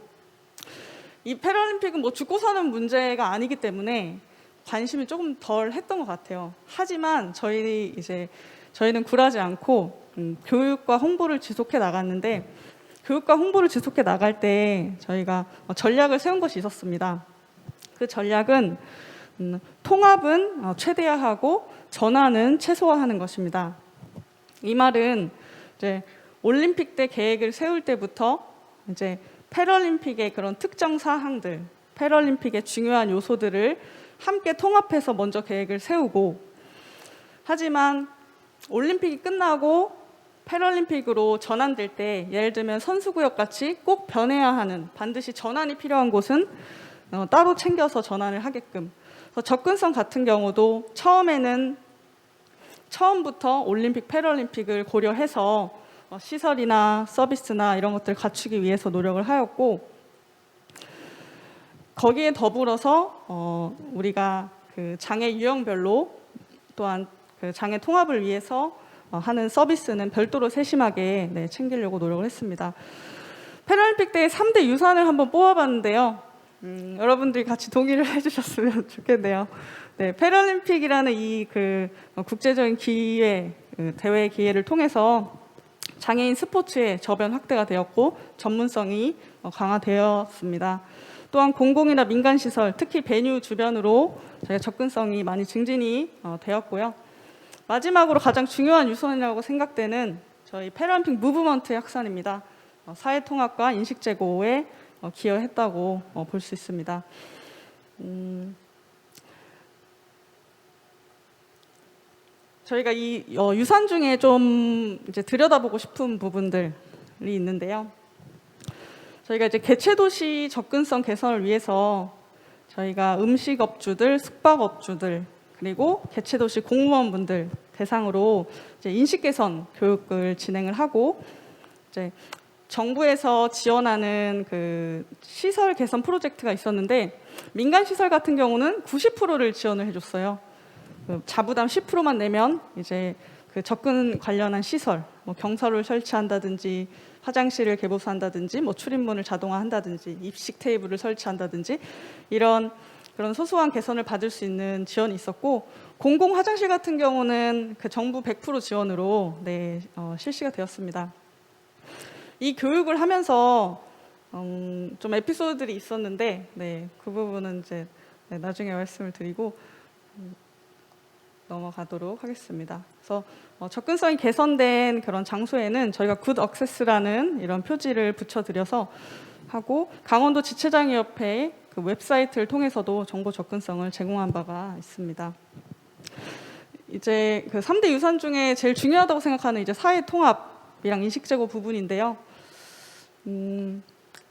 이 패럴림픽은 뭐 죽고 사는 문제가 아니기 때문에 관심이 조금 덜 했던 것 같아요. 하지만 저희는 굴하지 않고 교육과 홍보를 지속해 나갔는데 교육과 홍보를 지속해 나갈 때 저희가 전략을 세운 것이 있었습니다. 그 전략은 통합은 최대화하고 전환은 최소화하는 것입니다. 이 말은 이제 올림픽 때 계획을 세울 때부터 이제 패럴림픽의 그런 특정 사항들, 패럴림픽의 중요한 요소들을 함께 통합해서 먼저 계획을 세우고 하지만 올림픽이 끝나고 패럴림픽으로 전환될 때 예를 들면 선수구역 같이 꼭 변해야 하는 반드시 전환이 필요한 곳은 따로 챙겨서 전환을 하게끔 그래서 접근성 같은 경우도 처음부터 올림픽 패럴림픽을 고려해서 시설이나 서비스나 이런 것들을 갖추기 위해서 노력을 하였고 거기에 더불어서 우리가 그 장애 유형별로 또한 그 장애 통합을 위해서 하는 서비스는 별도로 세심하게 챙기려고 노력을 했습니다. 패럴림픽 때 3대 유산을 한번 뽑아봤는데요. 여러분들이 같이 동의를 해주셨으면 좋겠네요. 네, 패럴림픽이라는 이 그 국제적인 기회, 대회 기회를 통해서 장애인 스포츠의 저변 확대가 되었고 전문성이 강화되었습니다. 또한 공공이나 민간 시설, 특히 베뉴 주변으로 저희가 접근성이 많이 증진이 되었고요. 마지막으로 가장 중요한 유선이라고 생각되는 저희 패럴림픽 무브먼트의 확산입니다. 사회 통합과 인식 제고에 기여했다고 볼 수 있습니다. 저희가 이 유산 중에 좀 이제 들여다보고 싶은 부분들이 있는데요. 저희가 이제 개체도시 접근성 개선을 위해서 저희가 음식업주들, 숙박업주들 그리고 개체도시 공무원분들 대상으로 이제 인식 개선 교육을 진행을 하고 이제 정부에서 지원하는 그 시설 개선 프로젝트가 있었는데 민간 시설 같은 경우는 90%를 지원을 해줬어요. 그 자부담 10%만 내면 이제 그 접근 관련한 시설, 뭐 경사를 설치한다든지 화장실을 개보수한다든지 뭐 출입문을 자동화한다든지 입식 테이블을 설치한다든지 그런 소소한 개선을 받을 수 있는 지원이 있었고 공공 화장실 같은 경우는 그 정부 100% 지원으로 실시가 되었습니다. 이 교육을 하면서 좀 에피소드들이 있었는데 그 부분은 이제 나중에 말씀을 드리고 넘어가도록 하겠습니다. 그래서 접근성이 개선된 그런 장소에는 저희가 굿 액세스라는 이런 표지를 붙여드려서 하고 강원도 지체장애협회 그 웹사이트를 통해서도 정보 접근성을 제공한 바가 있습니다. 이제 그 3대 유산 중에 제일 중요하다고 생각하는 이제 사회 통합이랑 인식 제고 부분인데요.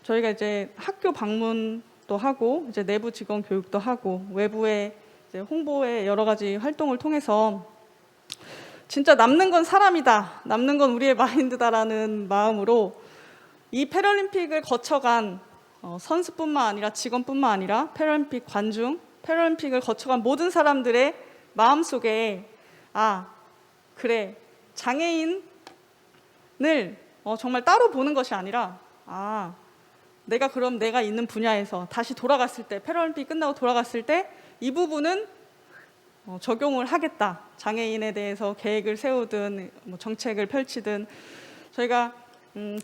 저희가 이제 학교 방문도 하고 이제 내부 직원 교육도 하고 외부의 이제 홍보의 여러 가지 활동을 통해서 진짜 남는 건 사람이다, 남는 건 우리의 마인드다라는 마음으로 이 패럴림픽을 거쳐간 선수뿐만 아니라 직원뿐만 아니라 패럴림픽 관중, 패럴림픽을 거쳐간 모든 사람들의 마음속에 아, 그래, 장애인을 정말 따로 보는 것이 아니라 아, 내가 있는 분야에서 다시 돌아갔을 때, 패럴림픽 끝나고 돌아갔을 때 이 부분은 적용을 하겠다. 장애인에 대해서 계획을 세우든 정책을 펼치든 저희가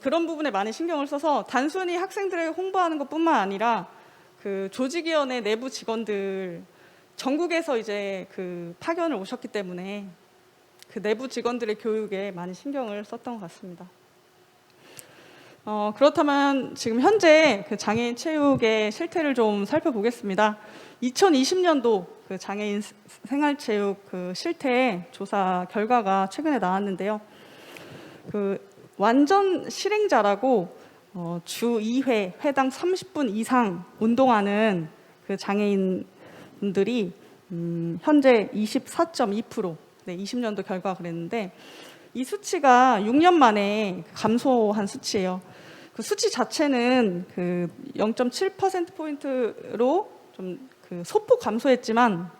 그런 부분에 많이 신경을 써서 단순히 학생들에게 홍보하는 것뿐만 아니라 그 조직위원회 내부 직원들 전국에서 이제 그 파견을 오셨기 때문에 그 내부 직원들의 교육에 많이 신경을 썼던 것 같습니다. 그렇다면 지금 현재 그 장애인 체육의 실태를 좀 살펴보겠습니다. 2020년도 그 장애인 생활체육 그 실태 조사 결과가 최근에 나왔는데요. 그 완전 실행자라고 주 2회 회당 30분 이상 운동하는 그 장애인분들이 현재 24.2%, 네, 20년도 결과가 그랬는데 이 수치가 6년 만에 감소한 수치예요. 그 수치 자체는 그 0.7%포인트로 좀 그 소폭 감소했지만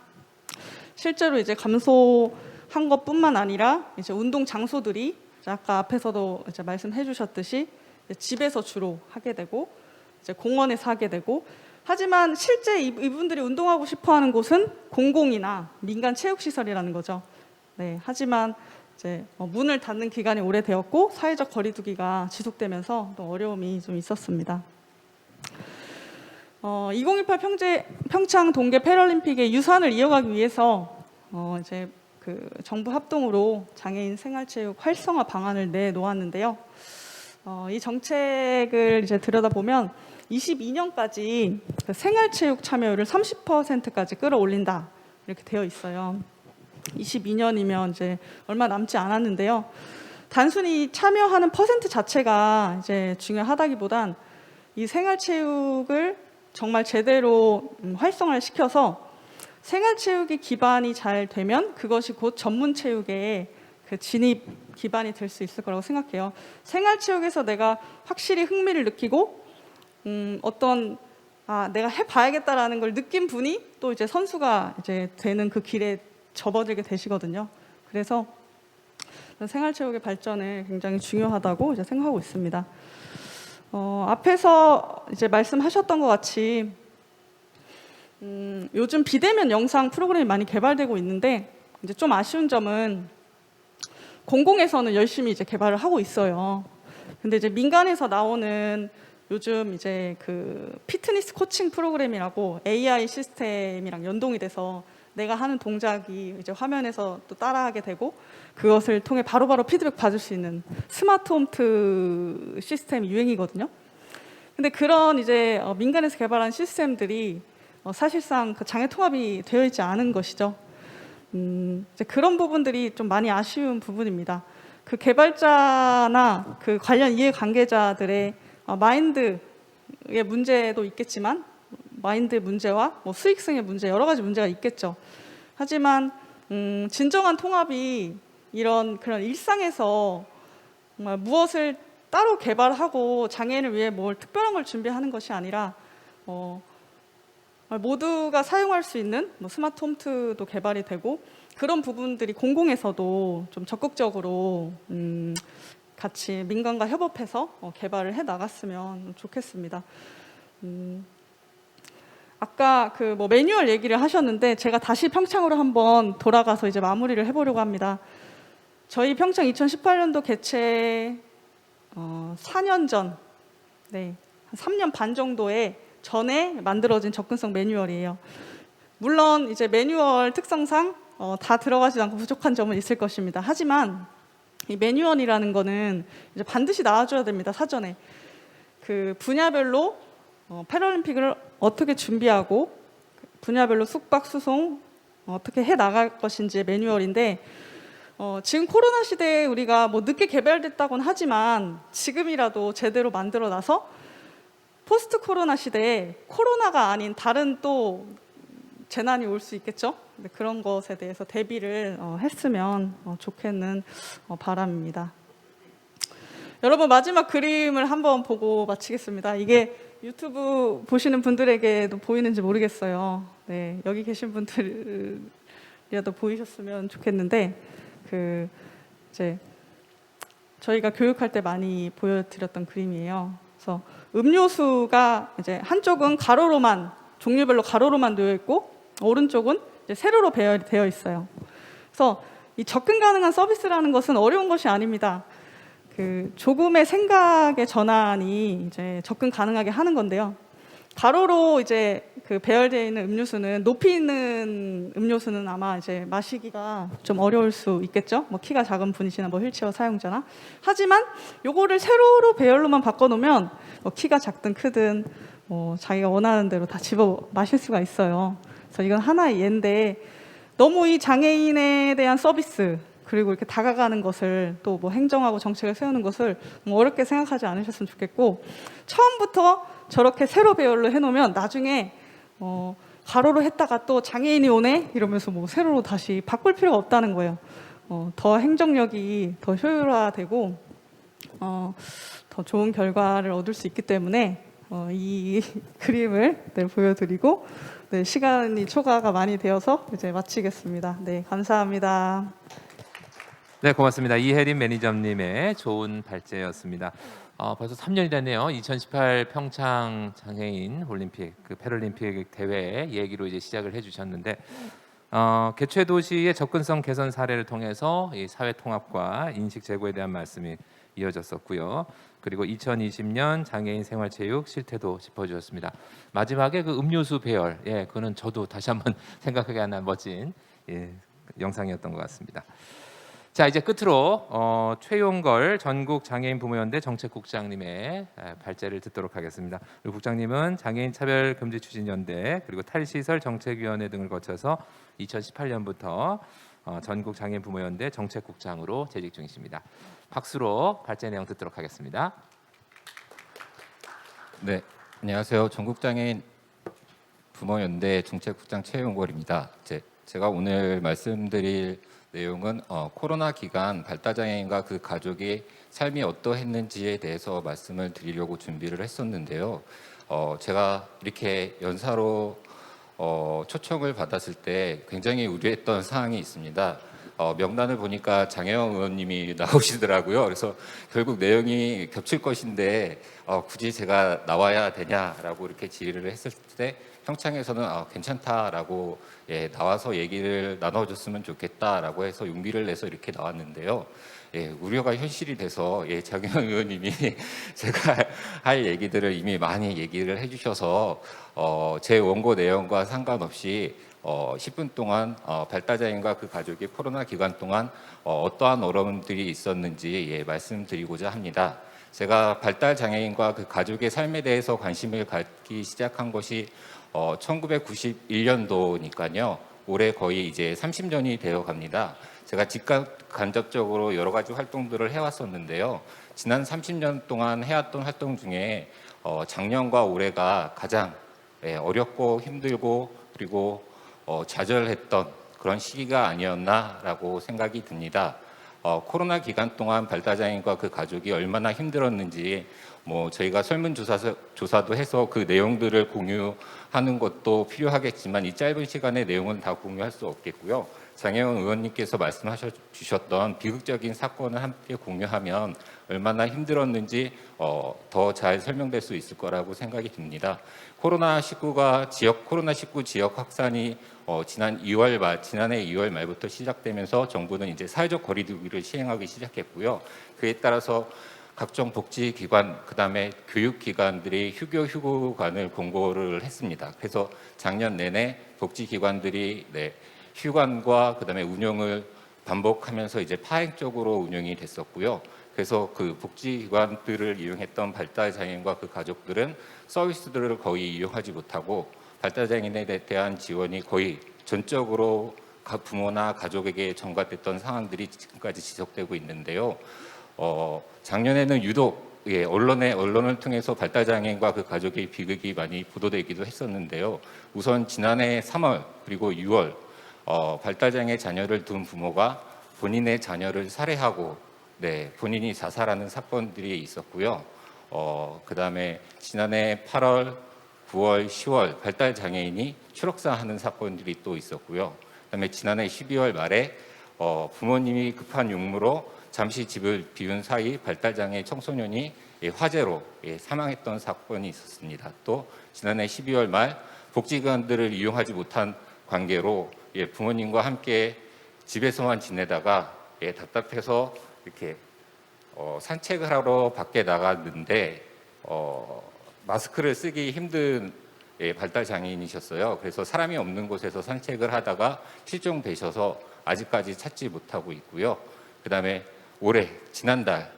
실제로 이제 감소한 것뿐만 아니라 이제 운동 장소들이 아까 앞에서도 이제 말씀해 주셨듯이 집에서 주로 하게 되고 이제 공원에서 하게 되고 하지만 실제 이분들이 운동하고 싶어하는 곳은 공공이나 민간 체육시설이라는 거죠. 네, 하지만 이제 문을 닫는 기간이 오래되었고 사회적 거리두기가 지속되면서 또 어려움이 좀 있었습니다. 2018 평창 동계 패럴림픽의 유산을 이어가기 위해서 이제 그 정부 합동으로 장애인 생활체육 활성화 방안을 내놓았는데요. 이 정책을 이제 들여다보면 22년까지 그 생활체육 참여율을 30%까지 끌어올린다 이렇게 되어 있어요. 22년이면 이제 얼마 남지 않았는데요. 단순히 참여하는 퍼센트 자체가 이제 중요하다기보단 이 생활체육을 정말 제대로 활성화를 시켜서 생활체육이 기반이 잘 되면 그것이 곧 전문체육의 그 진입 기반이 될 수 있을 거라고 생각해요. 생활체육에서 내가 확실히 흥미를 느끼고 내가 해봐야겠다라는 걸 느낀 분이 또 이제 선수가 이제 되는 그 길에 접어들게 되시거든요. 그래서 생활체육의 발전을 굉장히 중요하다고 이제 생각하고 있습니다. 앞에서 이제 말씀하셨던 것 같이 요즘 비대면 영상 프로그램이 많이 개발되고 있는데 이제 좀 아쉬운 점은 공공에서는 열심히 이제 개발을 하고 있어요. 근데 이제 민간에서 나오는 요즘 이제 그 피트니스 코칭 프로그램이라고 AI 시스템이랑 연동이 돼서 내가 하는 동작이 이제 화면에서 또 따라하게 되고 그것을 통해 바로바로 피드백 받을 수 있는 스마트 홈트 시스템이 유행이거든요. 근데 그런 이제 민간에서 개발한 시스템들이 사실상 그 장애 통합이 되어 있지 않은 것이죠. 이제 그런 부분들이 좀 많이 아쉬운 부분입니다. 그 개발자나 그 관련 이해관계자들의 마인드의 문제도 있겠지만 마인드 문제와 뭐 수익성의 문제 여러 가지 문제가 있겠죠. 하지만 진정한 통합이 이런 그런 일상에서 정말 무엇을 따로 개발하고 장애인을 위해 뭘 특별한 걸 준비하는 것이 아니라 모두가 사용할 수 있는 뭐 스마트 홈트도 개발이 되고 그런 부분들이 공공에서도 좀 적극적으로 같이 민간과 협업해서 개발을 해 나갔으면 좋겠습니다. 아까 그 뭐 매뉴얼 얘기를 하셨는데 제가 다시 평창으로 한번 돌아가서 이제 마무리를 해보려고 합니다. 저희 평창 2018년도 개최 4년 전, 네, 한 3년 반 정도에 전에 만들어진 접근성 매뉴얼이에요. 물론 이제 매뉴얼 특성상 다 들어가지 않고 부족한 점은 있을 것입니다. 하지만 이 매뉴얼이라는 거는 이제 반드시 나와줘야 됩니다. 사전에 그 분야별로 패럴림픽을 어떻게 준비하고 분야별로 숙박 수송 어떻게 해 나갈 것인지의 매뉴얼인데 지금 코로나 시대에 우리가 뭐 늦게 개발됐다고는 하지만 지금이라도 제대로 만들어놔서 포스트 코로나 시대에 코로나가 아닌 다른 또 재난이 올 수 있겠죠. 그런 것에 대해서 대비를 했으면 좋겠는 바람입니다. 여러분 마지막 그림을 한번 보고 마치겠습니다. 이게 유튜브 보시는 분들에게도 보이는지 모르겠어요. 네, 여기 계신 분들이라도 보이셨으면 좋겠는데 이제 저희가 교육할 때 많이 보여드렸던 그림이에요. 그래서 음료수가 이제 한쪽은 가로로만 종류별로 가로로만 되어 있고 오른쪽은 이제 세로로 되어 있어요. 그래서 이 접근 가능한 서비스라는 것은 어려운 것이 아닙니다. 조금의 생각의 전환이 이제 접근 가능하게 하는 건데요. 가로로 이제 배열되어 있는 음료수는 높이 있는 음료수는 아마 이제 마시기가 좀 어려울 수 있겠죠. 뭐 키가 작은 분이시나 뭐 휠체어 사용자나. 하지만 요거를 세로로 배열로만 바꿔놓으면 뭐 키가 작든 크든 뭐 자기가 원하는 대로 다 집어 마실 수가 있어요. 그래서 이건 하나의 예인데 너무 이 장애인에 대한 서비스 그리고 이렇게 다가가는 것을 또 뭐 행정하고 정책을 세우는 것을 뭐 어렵게 생각하지 않으셨으면 좋겠고 처음부터 저렇게 세로 배열로 해놓으면 나중에 가로로 했다가 또 장애인이 오네 이러면서 뭐 세로로 다시 바꿀 필요가 없다는 거예요. 더 행정력이 더 효율화되고 더 좋은 결과를 얻을 수 있기 때문에 이 그림을 보여드리고 시간이 초과가 많이 되어서 이제 마치겠습니다. 네, 감사합니다. 네, 고맙습니다. 이혜린 매니저님의 좋은 발제였습니다. 벌써 3년이 됐네요. 2018 평창 장애인 올림픽 패럴림픽 대회 얘기로 이제 시작을 해주셨는데 개최 도시의 접근성 개선 사례를 통해서 이 사회 통합과 인식 제고에 대한 말씀이 이어졌었고요. 그리고 2020년 장애인 생활체육 실태도 짚어주셨습니다. 마지막에 음료수 배열, 그거는 저도 다시 한번 생각하게 하는 멋진 영상이었던 것 같습니다. 자, 이제 끝으로 최용걸 전국 장애인 부모연대 정책국장님의 발제를 듣도록 하겠습니다. 그리고 국장님은 장애인 차별금지 추진연대 그리고 탈시설 정책위원회 등을 거쳐서 2018년부터 전국 장애인 부모연대 정책국장으로 재직 중이십니다. 박수로 발제 내용 듣도록 하겠습니다. 네, 안녕하세요. 전국장애인 부모연대 정책국장 최용걸입니다. 제가 오늘 말씀드릴 내용은 코로나 기간 발달장애인과 그 가족이 삶이 어떠했는지에 대해서 말씀을 드리려고 준비를 했었는데요. 제가 이렇게 연사로 초청을 받았을 때 굉장히 우려했던 사항이 있습니다. 명단을 보니까 장혜영 의원님이 나오시더라고요. 그래서 결국 내용이 겹칠 것인데 굳이 제가 나와야 되냐라고 이렇게 질의를 했을 때 평창에서는 괜찮다라고 나와서 얘기를 나눠줬으면 좋겠다라고 해서 용기를 내서 이렇게 나왔는데요. 우려가 현실이 돼서 장혜영 의원님이 제가 할 얘기들을 이미 많이 얘기를 해주셔서 제 원고 내용과 상관없이 10분 동안 발달장애인과 그 가족이 코로나 기간 동안 어떠한 어려움들이 있었는지 말씀드리고자 합니다. 제가 발달장애인과 그 가족의 삶에 대해서 관심을 갖기 시작한 것이 1991년도니까요. 올해 거의 이제 30년이 되어 갑니다. 제가 직간접적으로 여러 가지 활동들을 해왔었는데요. 지난 30년 동안 해왔던 활동 중에 작년과 올해가 가장 어렵고 힘들고 그리고 좌절했던 그런 시기가 아니었나라고 생각이 듭니다. 코로나 기간 동안 발달장애인과 그 가족이 얼마나 힘들었는지 저희가 설문조사도 해서 그 내용들을 공유하는 것도 필요하겠지만 이 짧은 시간에 내용은 다 공유할 수 없겠고요. 장혜원 의원님께서 말씀하셔 주셨던 비극적인 사건을 함께 공유하면 얼마나 힘들었는지 더 잘 설명될 수 있을 거라고 생각이 듭니다. 코로나19 지역 확산이 지난해 2월 말부터 시작되면서 정부는 이제 사회적 거리두기를 시행하기 시작했고요. 그에 따라서 각종 복지기관, 그다음에 교육기관들이 휴교관을 공고를 했습니다. 그래서 작년 내내 복지기관들이 휴관과 그다음에 운영을 반복하면서 이제 파행적으로 운영이 됐었고요. 그래서 그 복지기관들을 이용했던 발달장애인과 그 가족들은 서비스들을 거의 이용하지 못하고 발달장애인에 대한 지원이 거의 전적으로 부모나 가족에게 전가됐던 상황들이 지금까지 지속되고 있는데요. 작년에는 유독 언론을 통해서 발달장애인과 그 가족의 비극이 많이 보도되기도 했었는데요. 우선 지난해 3월 그리고 6월 발달장애 자녀를 둔 부모가 본인의 자녀를 살해하고 네, 본인이 자살하는 사건들이 있었고요. 그다음에 지난해 8월, 9월, 10월 발달 장애인이 추락사하는 사건들이 또 있었고요. 그다음에 지난해 12월 말에 부모님이 급한 용무로 잠시 집을 비운 사이 발달 장애 청소년이 화재로 사망했던 사건이 있었습니다. 또 지난해 12월 말 복지기관들을 이용하지 못한 관계로 부모님과 함께 집에서만 지내다가 답답해서 이렇게 산책을 하러 밖에 나갔는데 마스크를 쓰기 힘든 발달 장애인이셨어요. 그래서 사람이 없는 곳에서 산책을 하다가 실종되셔서 아직까지 찾지 못하고 있고요. 그다음에 올해 지난달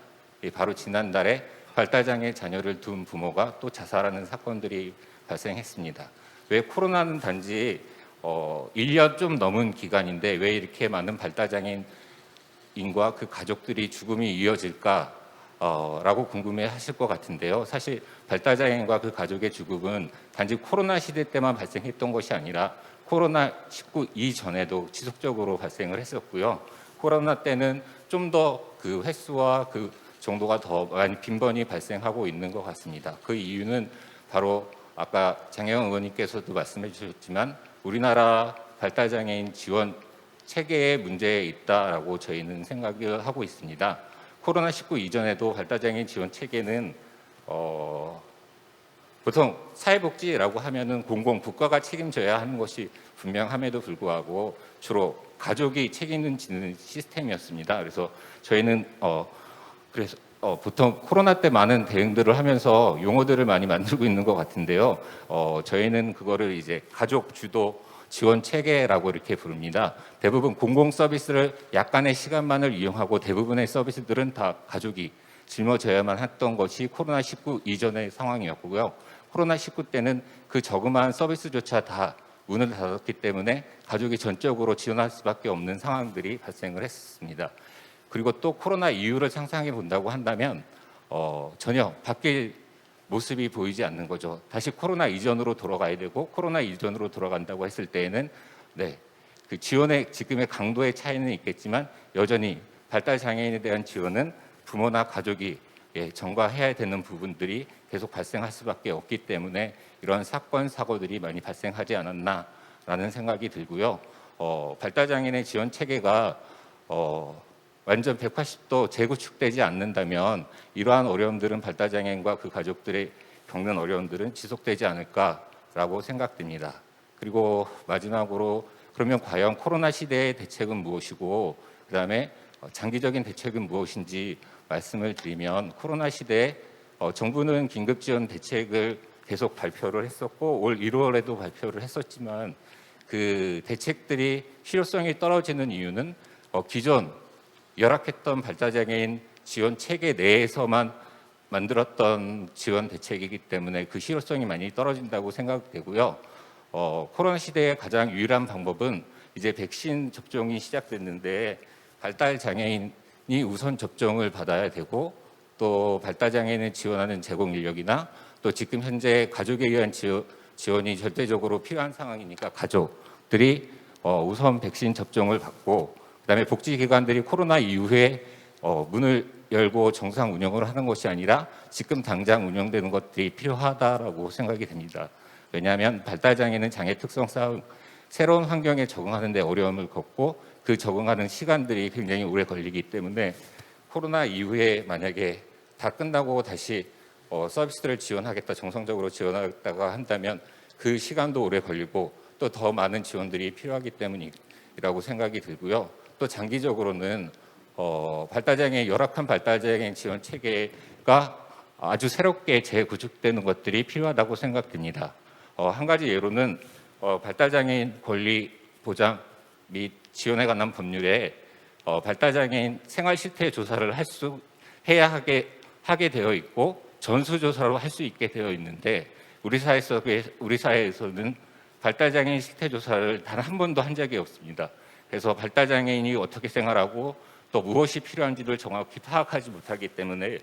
바로 지난달에 발달 장애 자녀를 둔 부모가 또 자살하는 사건들이 발생했습니다. 왜 코로나는 단지 1년 좀 넘은 기간인데 왜 이렇게 많은 발달 장애인과 그 가족들이 죽음이 이어질까? 라고 궁금해하실 것 같은데요. 사실 발달 장애인과 그 가족의 죽음은 단지 코로나 시대 때만 발생했던 것이 아니라 코로나19 이전에도 지속적으로 발생을 했었고요. 코로나 때는 좀 더 그 횟수와 그 정도가 더 많이 빈번히 발생하고 있는 것 같습니다. 그 이유는 바로 아까 장혜영 의원님께서도 말씀해 주셨지만 우리나라 발달 장애인 지원 체계의 문제에 있다라고 저희는 생각을 하고 있습니다. 코로나19 이전에도 발달장애인 지원 체계는 보통 사회복지라고 하면은 국가가 책임져야 하는 것이 분명함에도 불구하고 주로 가족이 책임지는 시스템이었습니다. 그래서 저희는 보통 코로나 때 많은 대응들을 하면서 용어들을 많이 만들고 있는 것 같은데요. 저희는 그거를 이제 가족 주도 지원 체계라고 이렇게 부릅니다. 대부분 공공 서비스를 약간의 시간만을 이용하고 대부분의 서비스들은 다 가족이 짊어져야만 했던 것이 코로나19 이전의 상황이었고요. 코로나19 때는 그 저그마한 서비스조차 다 문을 닫았기 때문에 가족이 전적으로 지원할 수밖에 없는 상황들이 발생을 했습니다. 그리고 또 코로나 이후를 상상해 본다고 한다면 전혀 바뀔 모습이 보이지 않는 거죠. 다시 코로나 이전으로 돌아가야 되고 코로나 이전으로 돌아간다고 했을 때에는 그 지원의 지금의 강도의 차이는 있겠지만 여전히 발달 장애인에 대한 지원은 부모나 가족이 전가해야 되는 부분들이 계속 발생할 수밖에 없기 때문에 이런 사건 사고들이 많이 발생하지 않았나라는 생각이 들고요. 발달 장애인의 지원 체계가 완전 180도 재구축되지 않는다면 이러한 어려움들은 발달 장애인과 그 가족들이 겪는 어려움들은 지속되지 않을까라고 생각됩니다. 그리고 마지막으로 그러면 과연 코로나 시대의 대책은 무엇이고 그다음에 장기적인 대책은 무엇인지 말씀을 드리면 코로나 시대에 정부는 긴급 지원 대책을 계속 발표를 했었고 올 1월에도 발표를 했었지만 그 대책들이 실효성이 떨어지는 이유는 기존 열악했던 발달장애인 지원 체계 내에서만 만들었던 지원 대책이기 때문에 그 실효성이 많이 떨어진다고 생각되고요. 코로나 시대의 가장 유일한 방법은 이제 백신 접종이 시작됐는데 발달장애인이 우선 접종을 받아야 되고 또 발달장애인을 지원하는 제공 인력이나 또 지금 현재 가족에 의한 지원이 절대적으로 필요한 상황이니까 가족들이 우선 백신 접종을 받고 그다음에 복지기관들이 코로나 이후에 문을 열고 정상 운영을 하는 것이 아니라 지금 당장 운영되는 것들이 필요하다라고 생각이 됩니다. 왜냐하면 발달장애는 장애 특성상 새로운 환경에 적응하는 데 어려움을 겪고 그 적응하는 시간들이 굉장히 오래 걸리기 때문에 코로나 이후에 만약에 다 끝나고 다시 서비스를 지원하겠다, 정상적으로 지원하겠다고 한다면 그 시간도 오래 걸리고 또 더 많은 지원들이 필요하기 때문이라고 생각이 들고요. 또 장기적으로는 발달장애 열악한 발달장애 지원 체계가 아주 새롭게 재구축되는 것들이 필요하다고 생각됩니다. 한 가지 예로는 발달장애인 권리 보장 및 지원에 관한 법률에 발달장애인 생활 실태 조사를 해야 하게 되어 있고 전수조사로 할 수 있게 되어 있는데 우리 사회에서는 발달장애인 실태 조사를 단 한 번도 한 적이 없습니다. 그래서 발달장애인이 어떻게 생활하고 또 무엇이 필요한지를 정확히 파악하지 못하기 때문에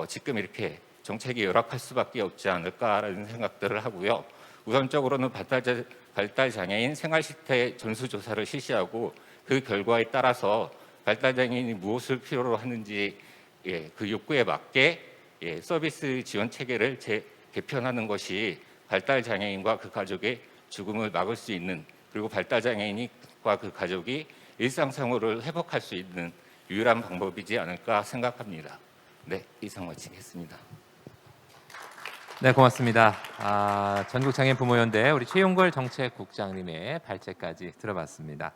지금 이렇게 정책이 열악할 수밖에 없지 않을까라는 생각들을 하고요. 우선적으로는 발달장애인 생활실태 전수조사를 실시하고 그 결과에 따라서 발달장애인이 무엇을 필요로 하는지 그 욕구에 맞게 서비스 지원 체계를 개편하는 것이 발달장애인과 그 가족의 죽음을 막을 수 있는, 그리고 발달장애인과 그 가족이 일상생활을 회복할 수 있는 유일한 방법이지 않을까 생각합니다. 네, 이상 마치겠습니다. 네, 고맙습니다. 전국장애인 부모연대 우리 최용걸 정책국장님의 발제까지 들어봤습니다.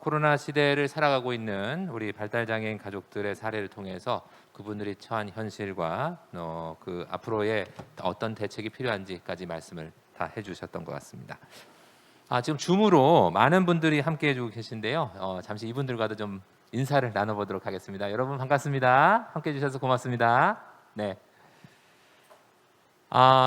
코로나 시대를 살아가고 있는 우리 발달장애인 가족들의 사례를 통해서 그분들이 처한 현실과 그 앞으로의 어떤 대책이 필요한지까지 말씀을 다 해주셨던 것 같습니다. 지금 줌으로 많은 분들이 함께 해주고 계신데요. 잠시 이분들과도 좀 인사를 나눠보도록 하겠습니다. 여러분 반갑습니다. 함께 해주셔서 고맙습니다. 네.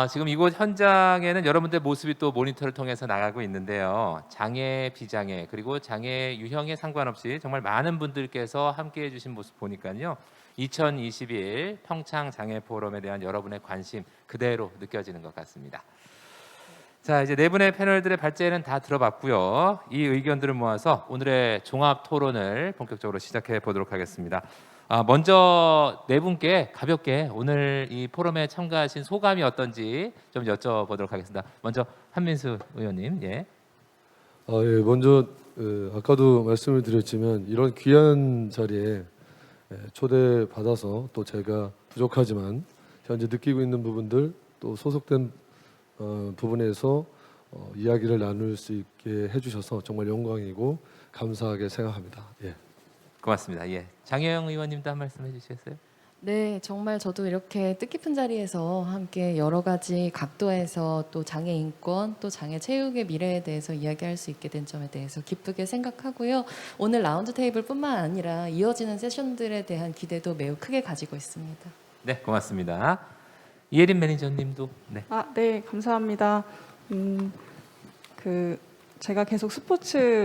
지금 이곳 현장에는 여러분들 모습이 또 모니터를 통해서 나가고 있는데요. 장애, 비장애, 그리고 장애 유형에 상관없이 정말 많은 분들께서 함께해 주신 모습 보니까요. 2021 평창 장애 포럼에 대한 여러분의 관심 그대로 느껴지는 것 같습니다. 자, 이제 네 분의 패널들의 발제는 다 들어봤고요. 이 의견들을 모아서 오늘의 종합 토론을 본격적으로 시작해 보도록 하겠습니다. 먼저 네 분께 가볍게 오늘 이 포럼에 참가하신 소감이 어떤지 좀 여쭤보도록 하겠습니다. 먼저 한민수 의원님. 예. 예, 먼저 아까도 말씀을 드렸지만 이런 귀한 자리에 초대받아서 또 제가 부족하지만 현재 느끼고 있는 부분들 또 소속된 부분에서 이야기를 나눌 수 있게 해주셔서 정말 영광이고 감사하게 생각합니다. 예. 고맙습니다. 예. 장혜영 의원님도 한 말씀 해주시겠어요? 네, 정말 저도 이렇게 뜻깊은 자리에서 함께 여러 가지 각도에서 또 장애 인권, 또 장애 체육의 미래에 대해서 이야기할 수 있게 된 점에 대해서 기쁘게 생각하고요. 오늘 라운드 테이블뿐만 아니라 이어지는 세션들에 대한 기대도 매우 크게 가지고 있습니다. 네, 고맙습니다. 이혜린 매니저님도. 네. 네, 감사합니다. 제가 계속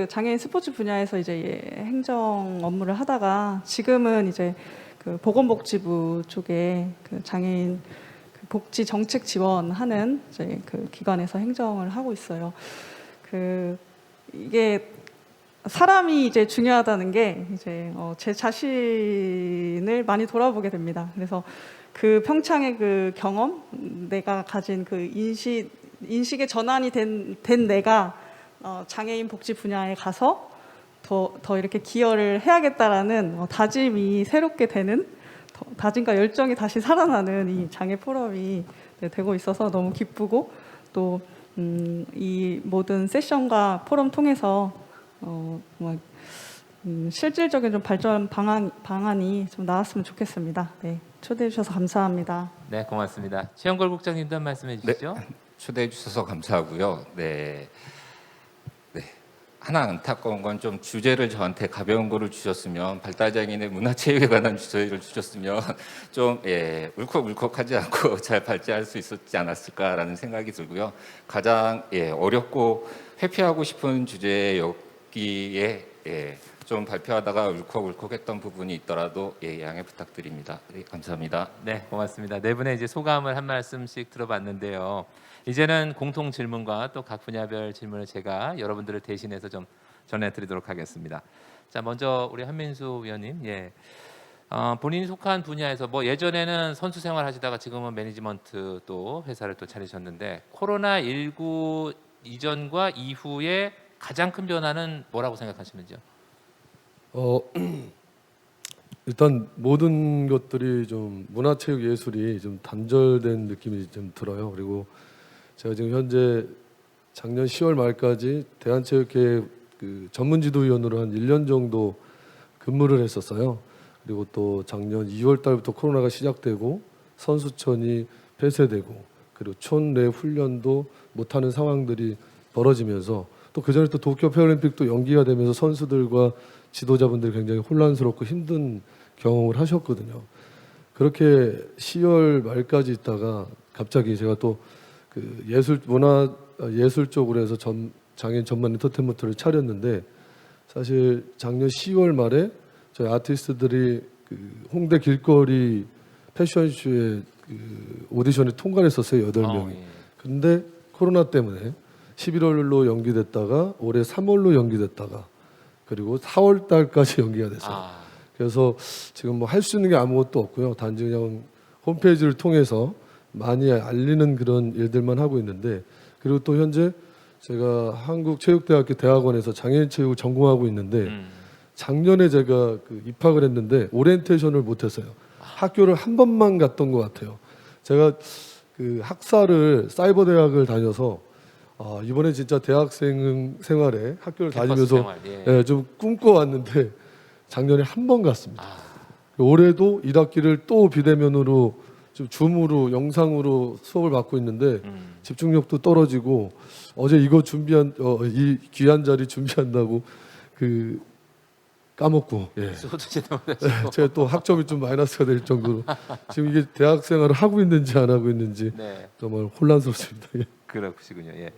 장애인 스포츠 분야에서 이제 행정 업무를 하다가 지금은 이제 그 보건복지부 쪽에 그 장애인 복지 정책 지원하는 이제 그 기관에서 행정을 하고 있어요. 이게 사람이 이제 중요하다는 게 이제 제 자신을 많이 돌아보게 됩니다. 그래서 그 평창의 그 경험, 내가 가진 그 인식의 전환이 된 내가 장애인 복지 분야에 가서 더 이렇게 기여를 해야겠다라는 다짐이 새롭게 되는, 다짐과 열정이 다시 살아나는 이 장애 포럼이 되고 있어서 너무 기쁘고, 또 이 모든 세션과 포럼 통해서 실질적인 좀 발전 방안이 좀 나왔으면 좋겠습니다. 네, 초대해 주셔서 감사합니다. 네, 고맙습니다. 최영걸 국장님도 한 말씀 해주시죠. 네, 초대해 주셔서 감사하고요. 네. 하나 안타까운 건 좀 주제를 저한테 가벼운 거를 주셨으면, 발달장애인의 문화체육에 관한 주제를 주셨으면 좀 울컥울컥하지 않고 잘 발제할 수 있었지 않았을까라는 생각이 들고요. 가장 어렵고 회피하고 싶은 주제였기에 좀 발표하다가 울컥울컥했던 부분이 있더라도 양해 부탁드립니다. 네, 감사합니다. 네, 고맙습니다. 네 분의 이제 소감을 한 말씀씩 들어봤는데요. 이제는 공통 질문과 또 각 분야별 질문을 제가 여러분들을 대신해서 좀 전해드리도록 하겠습니다. 자, 먼저 우리 한민수 위원님, 본인이 속한 분야에서 예전에는 선수 생활 하시다가 지금은 매니지먼트 또 회사를 또 차리셨는데, 코로나19 이전과 이후에 가장 큰 변화는 뭐라고 생각하시는지요? 일단 모든 것들이 좀 문화체육 예술이 좀 단절된 느낌이 좀 들어요. 그리고 제가 지금 현재 작년 10월 말까지 대한체육회 그 전문지도위원으로 한 1년 정도 근무를 했었어요. 그리고 또 작년 2월 달부터 코로나가 시작되고 선수촌이 폐쇄되고, 그리고 촌 내 훈련도 못하는 상황들이 벌어지면서, 또 그전에 또 도쿄 패럴림픽도 연기가 되면서 선수들과 지도자분들이 굉장히 혼란스럽고 힘든 경험을 하셨거든요. 그렇게 10월 말까지 있다가 갑자기 제가 또 그 예술 쪽으로 해서 장애인 전문 엔터테인먼트를 차렸는데, 사실 작년 10월 말에 저희 아티스트들이 그 홍대 길거리 패션쇼에 그 오디션에 통과를 했었어요. 8명이. 근데 코로나 때문에 11월로 연기됐다가 올해 3월로 연기됐다가 그리고 4월 달까지 연기가 됐어요. 아, 그래서 지금 뭐 할 수 있는 게 아무것도 없고요. 단지 그냥 홈페이지를 통해서 많이 알리는 그런 일들만 하고 있는데, 그리고 또 현재 제가 한국체육대학교 대학원에서 장애인 체육을 전공하고 있는데 작년에 제가 그 입학을 했는데 오리엔테이션을 못했어요. 학교를 한 번만 갔던 것 같아요. 제가 그 학사를 사이버 대학을 다녀서 이번에 진짜 대학생 생활에 학교를 캠퍼스 다니면서 생활, 예. 예, 좀 꿈꿔왔는데 작년에 한 번 갔습니다. 아, 올해도 1학기를 또 비대면으로 좀 줌으로 영상으로 수업을 받고 있는데 집중력도 떨어지고 어제 이거 준비한 이 귀한 자리 준비한다고 그 까먹고 예. 수도 제대로 못하시고. 제가 또 학점이 좀 마이너스가 될 정도로 지금 이게 대학 생활을 하고 있는지 안 하고 있는지 네, 정말 혼란스럽습니다. 예. 그렇군요. 예.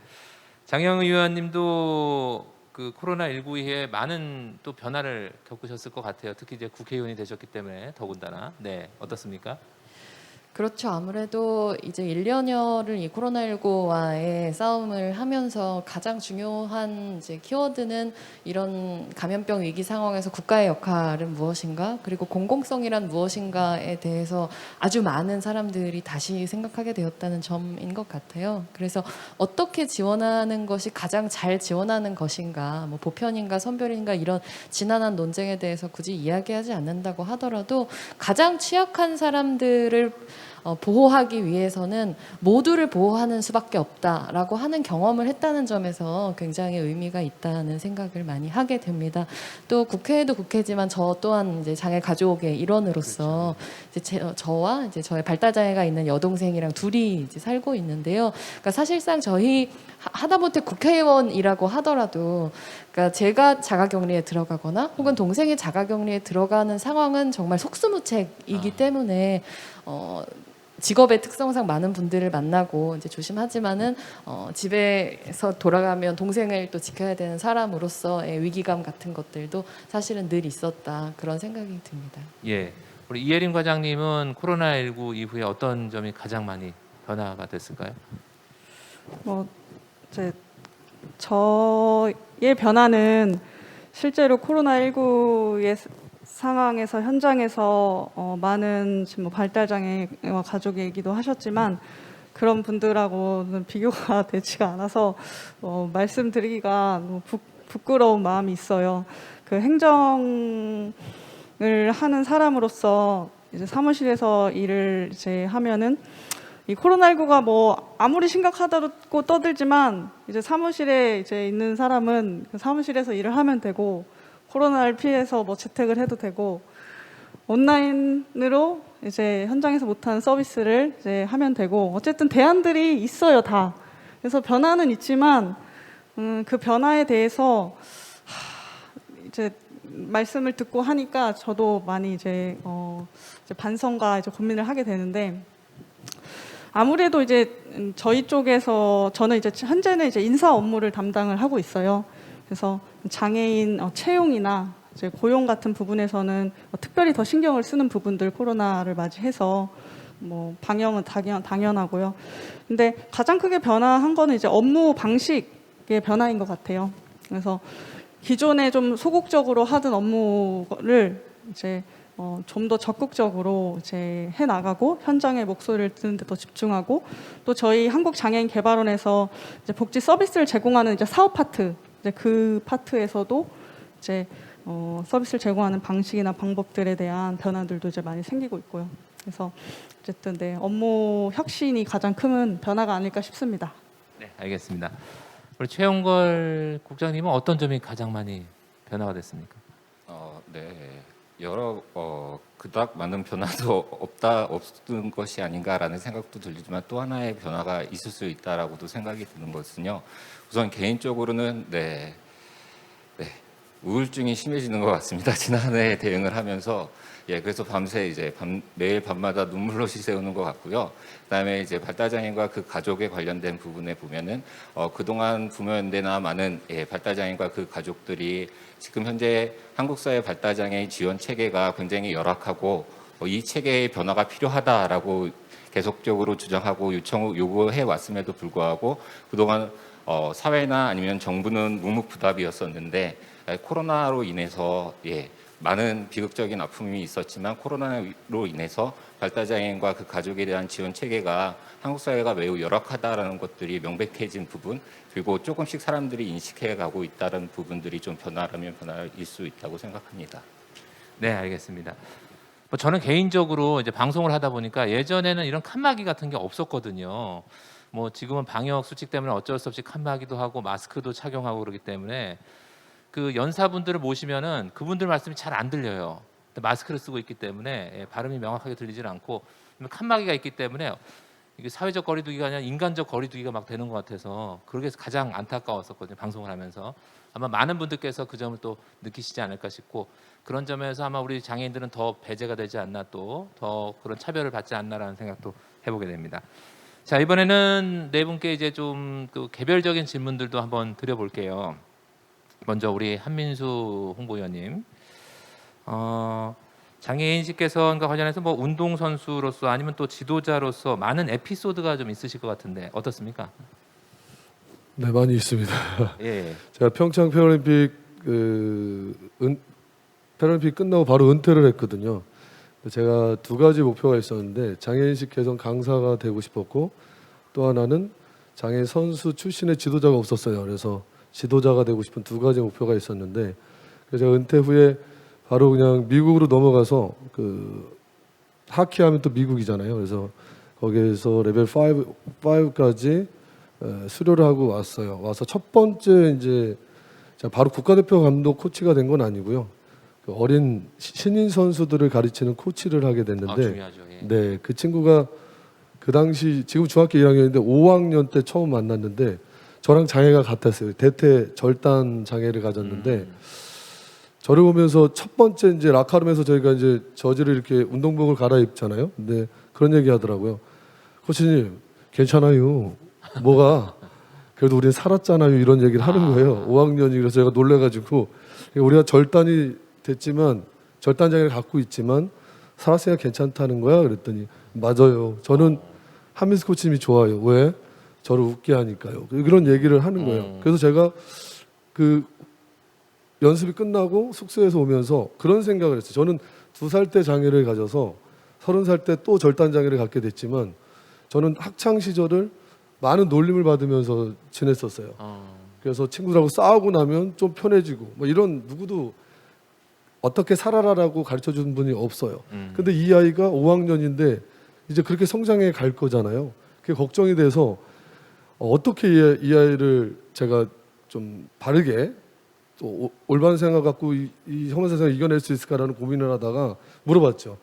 장영 의원님도 그 코로나19 이후에 많은 또 변화를 겪으셨을 것 같아요. 특히 이제 국회의원이 되셨기 때문에 더군다나. 네, 어떻습니까? 그렇죠. 아무래도 이제 1년여를 이 코로나19와의 싸움을 하면서 가장 중요한 이제 키워드는 이런 감염병 위기 상황에서 국가의 역할은 무엇인가, 그리고 공공성이란 무엇인가에 대해서 아주 많은 사람들이 다시 생각하게 되었다는 점인 것 같아요. 그래서 어떻게 지원하는 것이 가장 잘 지원하는 것인가, 뭐 보편인가 선별인가 이런 지난한 논쟁에 대해서 굳이 이야기하지 않는다고 하더라도 가장 취약한 사람들을 보호하기 위해서는 모두를 보호하는 수밖에 없다라고 하는 경험을 했다는 점에서 굉장히 의미가 있다는 생각을 많이 하게 됩니다. 또 국회도 국회지만 저 또한 이제 장애 가족의 일원으로서 이제 저와 이제 저의 발달장애가 있는 여동생이랑 둘이 이제 살고 있는데요. 그러니까 사실상 저희 하다못해 국회의원이라고 하더라도, 그러니까 제가 자가격리에 들어가거나 혹은 동생이 자가격리에 들어가는 상황은 정말 속수무책이기 때문에 직업의 특성상 많은 분들을 만나고 이제 조심하지만은 집에서 돌아가면 동생을 또 지켜야 되는 사람으로서의 위기감 같은 것들도 사실은 늘 있었다, 그런 생각이 듭니다. 예. 우리 이예림 과장님은 코로나19 이후에 어떤 점이 가장 많이 변화가 됐을까요? 뭐 이제 저의 변화는 실제로 코로나19의 상황에서 현장에서 많은 지금 뭐 발달장애와 가족 얘기도 하셨지만 그런 분들하고는 비교가 되지가 않아서 말씀드리기가 너무 부끄러운 마음이 있어요. 그 행정을 하는 사람으로서 이제 사무실에서 일을 이제 하면은 이 코로나19가 뭐 아무리 심각하다고 떠들지만 이제 사무실에 이제 있는 사람은 그 사무실에서 일을 하면 되고, 코로나를 피해서 뭐 재택을 해도 되고, 온라인으로 이제 현장에서 못하는 서비스를 이제 하면 되고, 어쨌든 대안들이 있어요, 다. 그래서 변화는 있지만 그 변화에 대해서 이제 말씀을 듣고 하니까 저도 많이 이제 반성과 이제 고민을 하게 되는데, 아무래도 이제 저희 쪽에서 저는 이제 현재는 이제 인사 업무를 담당을 하고 있어요. 그래서 장애인 채용이나 이제 고용 같은 부분에서는 특별히 더 신경을 쓰는 부분들, 코로나를 맞이해서 뭐 방역은 당연하고요. 근데 가장 크게 변화한 거는 이제 업무 방식의 변화인 것 같아요. 그래서 기존에 좀 소극적으로 하던 업무를 이제 좀 더 적극적으로 이제 해 나가고, 현장의 목소리를 듣는 데 더 집중하고, 또 저희 한국장애인개발원에서 이제 복지 서비스를 제공하는 이제 사업 파트, 이제 그 파트에서도 이제 서비스를 제공하는 방식이나 방법들에 대한 변화들도 이제 많이 생기고 있고요. 그래서 어쨌든 네, 업무 혁신이 가장 큰 변화가 아닐까 싶습니다. 네, 알겠습니다. 우리 최용걸 국장님은 어떤 점이 가장 많이 변화가 됐습니까? 네. 여러 그닥 많은 변화도 없는 것이 아닌가라는 생각도 들지만, 또 하나의 변화가 있을 수 있다라고도 생각이 드는 것은요. 우선 개인적으로는 우울증이 심해지는 것 같습니다. 지난해 대응을 하면서 그래서 밤새 이제 매일 밤마다 눈물로 씻어오는 것 같고요. 그다음에 이제 발달장애인과 그 가족에 관련된 부분에 보면은 그동안 부모연대나 많은 발달장애인과 그 가족들이 지금 현재 한국 사회 발달장애인 지원 체계가 굉장히 열악하고 이 체계의 변화가 필요하다라고 계속적으로 주장하고 요구해 왔음에도 불구하고 그동안 사회나 아니면 정부는 묵묵부답이었었는데, 코로나로 인해서 많은 비극적인 아픔이 있었지만 코로나로 인해서 발달장애인과 그 가족에 대한 지원 체계가 한국 사회가 매우 열악하다라는 것들이 명백해진 부분, 그리고 조금씩 사람들이 인식해 가고 있다는 부분들이 좀 변화라면 변화일 수 있다고 생각합니다. 네, 알겠습니다. 뭐 저는 개인적으로 이제 방송을 하다 보니까 예전에는 이런 칸막이 같은 게 없었거든요. 뭐 지금은 방역 수칙 때문에 어쩔 수 없이 칸막이도 하고 마스크도 착용하고 그러기 때문에 그 연사분들을 모시면은 그분들 말씀이 잘 안 들려요. 마스크를 쓰고 있기 때문에 발음이 명확하게 들리질 않고 칸막이가 있기 때문에 이게 사회적 거리두기가 아니라 인간적 거리두기가 막 되는 것 같아서 그게 가장 안타까웠었거든요. 방송을 하면서 아마 많은 분들께서 그 점을 또 느끼시지 않을까 싶고 그런 점에서 아마 우리 장애인들은 더 배제가 되지 않나 또 더 그런 차별을 받지 않나라는 생각도 해보게 됩니다. 자, 이번에는 네 분께 이제 좀 그 개별적인 질문들도 한번 드려볼게요. 먼저 우리 한민수 홍보위원님, 장애인식 개선과 관련해서 뭐 운동 선수로서 아니면 또 지도자로서 많은 에피소드가 좀 있으실 것 같은데 어떻습니까? 네, 많이 있습니다. 예. 제가 평창 패럴림픽 패럴림픽 끝나고 바로 은퇴를 했거든요. 제가 두 가지 목표가 있었는데 장애인식 개선 강사가 되고 싶었고 또 하나는 장애인 선수 출신의 지도자가 없었어요. 그래서 지도자가 되고 싶은 두 가지 목표가 있었는데 그래서 제가 은퇴 후에 바로 그냥 미국으로 넘어가서 그 하키하면 또 미국이잖아요. 그래서 거기에서 레벨 5까지 수료를 하고 왔어요. 와서 첫 번째 이제 제가 바로 국가대표 감독 코치가 된 건 아니고요. 그 어린 신인 선수들을 가르치는 코치를 하게 됐는데, 중요하죠. 예. 네, 그 친구가 그 당시 지금 중학교 1학년인데 5학년 때 처음 만났는데 저랑 장애가 같았어요. 대퇴 절단 장애를 가졌는데 저를 보면서 첫 번째 이제 라카룸에서 저희가 이제 저지를 이렇게 운동복을 갈아입잖아요. 근데 그런 얘기 하더라고요. 코치님 괜찮아요. 뭐가 그래도 우리는 살았잖아요. 이런 얘기를 하는 거예요. 5학년이 그래서 제가 놀래가지고 우리가 절단이 됐지만 절단 장애를 갖고 있지만 살았으니까 괜찮다는 거야. 그랬더니 맞아요. 저는 한민수 코치님이 좋아요. 왜? 저를 웃게 하니까요. 그런 얘기를 하는 거예요. 그래서 제가 그 연습이 끝나고 숙소에서 오면서 그런 생각을 했어요. 저는 2살 때 장애를 가져서 30살 때 또 절단 장애를 갖게 됐지만 저는 학창 시절을 많은 놀림을 받으면서 지냈었어요. 그래서 친구들하고 싸우고 나면 좀 편해지고 뭐 이런 누구도 어떻게 살아라라고 가르쳐 준 분이 없어요. 근데 이 아이가 5학년인데 이제 그렇게 성장해 갈 거잖아요. 그게 걱정이 돼서 어떻게 이 아이를 제가 좀 바르게 또 올바른 생각 갖고 이 혐오 세상을 이겨낼 수 있을까라는 고민을 하다가 물어봤죠.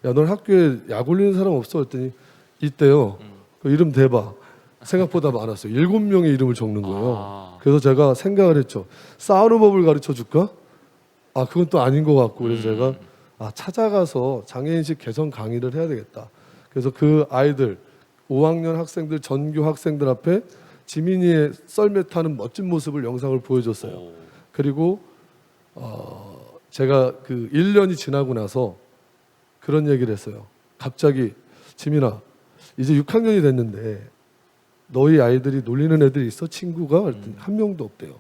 야, 넌 학교에 약 올리는 사람 없어? 했더니 있대요. 그 이름 대봐. 생각보다 많았어요. 7명의 이름을 적는 거예요. 그래서 제가 생각을 했죠. 싸우는 법을 가르쳐 줄까? 아, 그건 또 아닌 것 같고 그래서 제가 찾아가서 장애인식 개선 강의를 해야 되겠다. 그래서 그 아이들 5학년 학생들 전교 학생들 앞에 지민이의 썰매 타는 멋진 모습을 영상을 보여줬어요. 그리고 제가 그 1년이 지나고 나서 그런 얘기를 했어요. 갑자기 지민아 이제 6학년이 됐는데 너희 아이들이 놀리는 애들이 있어? 친구가? 그랬더니 한 명도 없대요.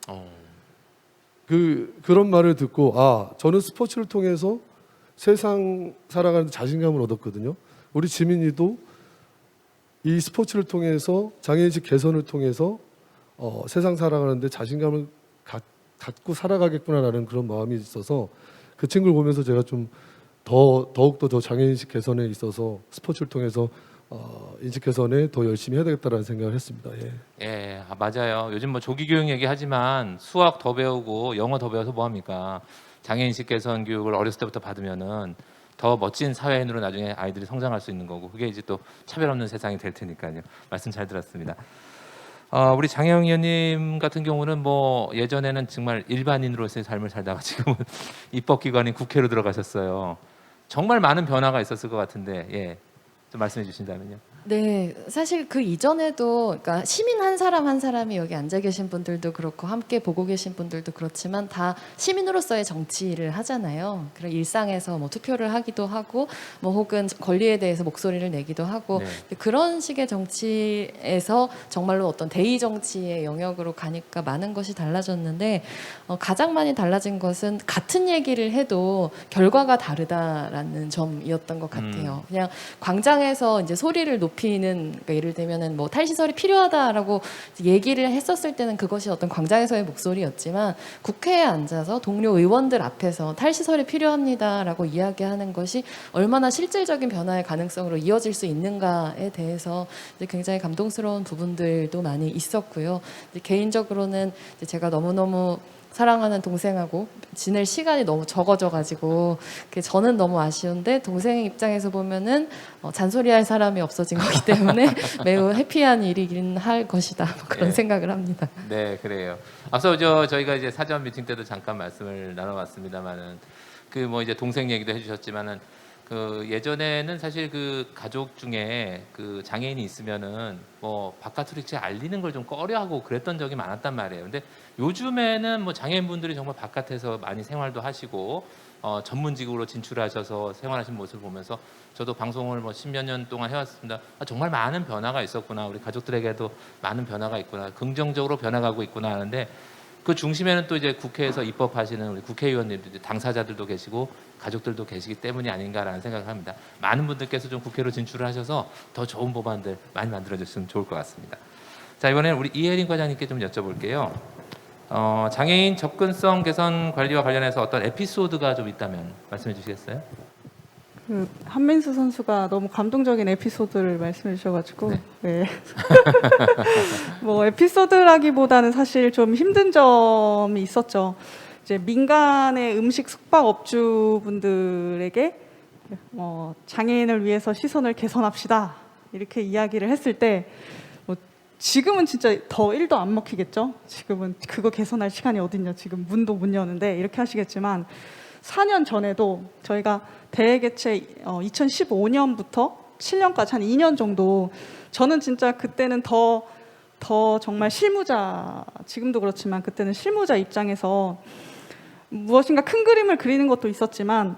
그런 말을 듣고 저는 스포츠를 통해서 세상 살아가는 자신감을 얻었거든요. 우리 지민이도 이 스포츠를 통해서 장애인식 개선을 통해서 세상 살아가는데 자신감을 갖고 살아가겠구나라는 그런 마음이 있어서 그 친구를 보면서 제가 좀 더욱더 더 장애인식 개선에 있어서 스포츠를 통해서 인식 개선에 더 열심히 해야 되겠다라는 생각을 했습니다. 예, 맞아요. 요즘 뭐 조기 교육 얘기하지만 수학 더 배우고 영어 더 배워서 뭐 합니까? 장애인식 개선 교육을 어렸을 때부터 받으면은 더 멋진 사회인으로 나중에 아이들이 성장할 수 있는 거고 그게 이제 또 차별 없는 세상이 될 테니까요. 말씀 잘 들었습니다. 우리 장혜영 의원님 같은 경우는 뭐 예전에는 정말 일반인으로서의 삶을 살다가 지금은 입법기관인 국회로 들어가셨어요. 정말 많은 변화가 있었을 것 같은데 좀 말씀해 주신다면요. 네, 사실 그 이전에도 그러니까 시민 한 사람 한 사람이 여기 앉아 계신 분들도 그렇고 함께 보고 계신 분들도 그렇지만 다 시민으로서의 정치를 하잖아요. 그런 일상에서 뭐 투표를 하기도 하고 뭐 혹은 권리에 대해서 목소리를 내기도 하고 네. 그런 식의 정치에서 정말로 어떤 대의 정치의 영역으로 가니까 많은 것이 달라졌는데 가장 많이 달라진 것은 같은 얘기를 해도 결과가 다르다라는 점이었던 것 같아요. 그냥 광장에서 이제 소리를 높이는 그러니까 예를 들면은 뭐 탈시설이 필요하다라고 얘기를 했었을 때는 그것이 어떤 광장에서의 목소리였지만 국회에 앉아서 동료 의원들 앞에서 탈시설이 필요합니다라고 이야기하는 것이 얼마나 실질적인 변화의 가능성으로 이어질 수 있는가에 대해서 이제 굉장히 감동스러운 부분들도 많이 있었고요. 이제 개인적으로는 이제 제가 너무너무 사랑하는 동생하고 지낼 시간이 너무 적어져가지고 저는 너무 아쉬운데 동생 입장에서 보면은 잔소리할 사람이 없어진 거기 때문에 매우 해피한 일이긴 할 것이다 뭐 그런 예. 생각을 합니다. 네, 그래요. 앞서 저희가 이제 사전 미팅 때도 잠깐 말씀을 나눠봤습니다만은 그 뭐 이제 동생 얘기도 해주셨지만은 그 예전에는 사실 그 가족 중에 그 장애인이 있으면은 뭐 바깥으로 이렇게 알리는 걸 좀 꺼려하고 그랬던 적이 많았단 말이에요. 근데 요즘에는 뭐 장애인분들이 정말 바깥에서 많이 생활도 하시고 전문직으로 진출하셔서 생활하신 모습을 보면서 저도 방송을 뭐 십몇 년 동안 해왔습니다. 정말 많은 변화가 있었구나. 우리 가족들에게도 많은 변화가 있구나. 긍정적으로 변화가고 있구나 하는데 그 중심에는 또 이제 국회에서 입법하시는 우리 국회의원님들, 당사자들도 계시고 가족들도 계시기 때문이 아닌가라는 생각을 합니다. 많은 분들께서 좀 국회로 진출을 하셔서 더 좋은 법안들 많이 만들어졌으면 좋을 것 같습니다. 자, 이번에는 우리 이혜린 과장님께 좀 여쭤볼게요. 장애인 접근성 개선 관리와 관련해서 어떤 에피소드가 좀 있다면 말씀해 주시겠어요? 그 한민수 선수가 너무 감동적인 에피소드를 말씀해 주셔가지고 네. 네. 뭐 에피소드라기보다는 사실 좀 힘든 점이 있었죠. 이제 민간의 음식 숙박업주분들에게 장애인을 위해서 시선을 개선합시다 이렇게 이야기를 했을 때 지금은 진짜 더 1도 안 먹히겠죠. 지금은 그거 개선할 시간이 어딨냐. 지금 문도 못 여는데 이렇게 하시겠지만 4년 전에도 저희가 대회 개최 2015년부터 7년까지 한 2년 정도 저는 진짜 그때는 더 정말 실무자 지금도 그렇지만 그때는 실무자 입장에서 무엇인가 큰 그림을 그리는 것도 있었지만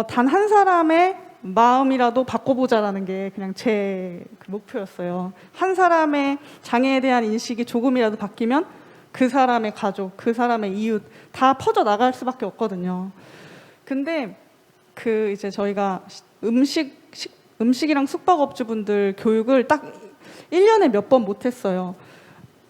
단 한 사람의 마음이라도 바꿔보자라는 게 그냥 제 목표였어요. 한 사람의 장애에 대한 인식이 조금이라도 바뀌면 그 사람의 가족, 그 사람의 이웃 다 퍼져 나갈 수밖에 없거든요. 근데 이제 저희가 음식이랑 숙박업주분들 교육을 딱 1년에 몇 번 못했어요.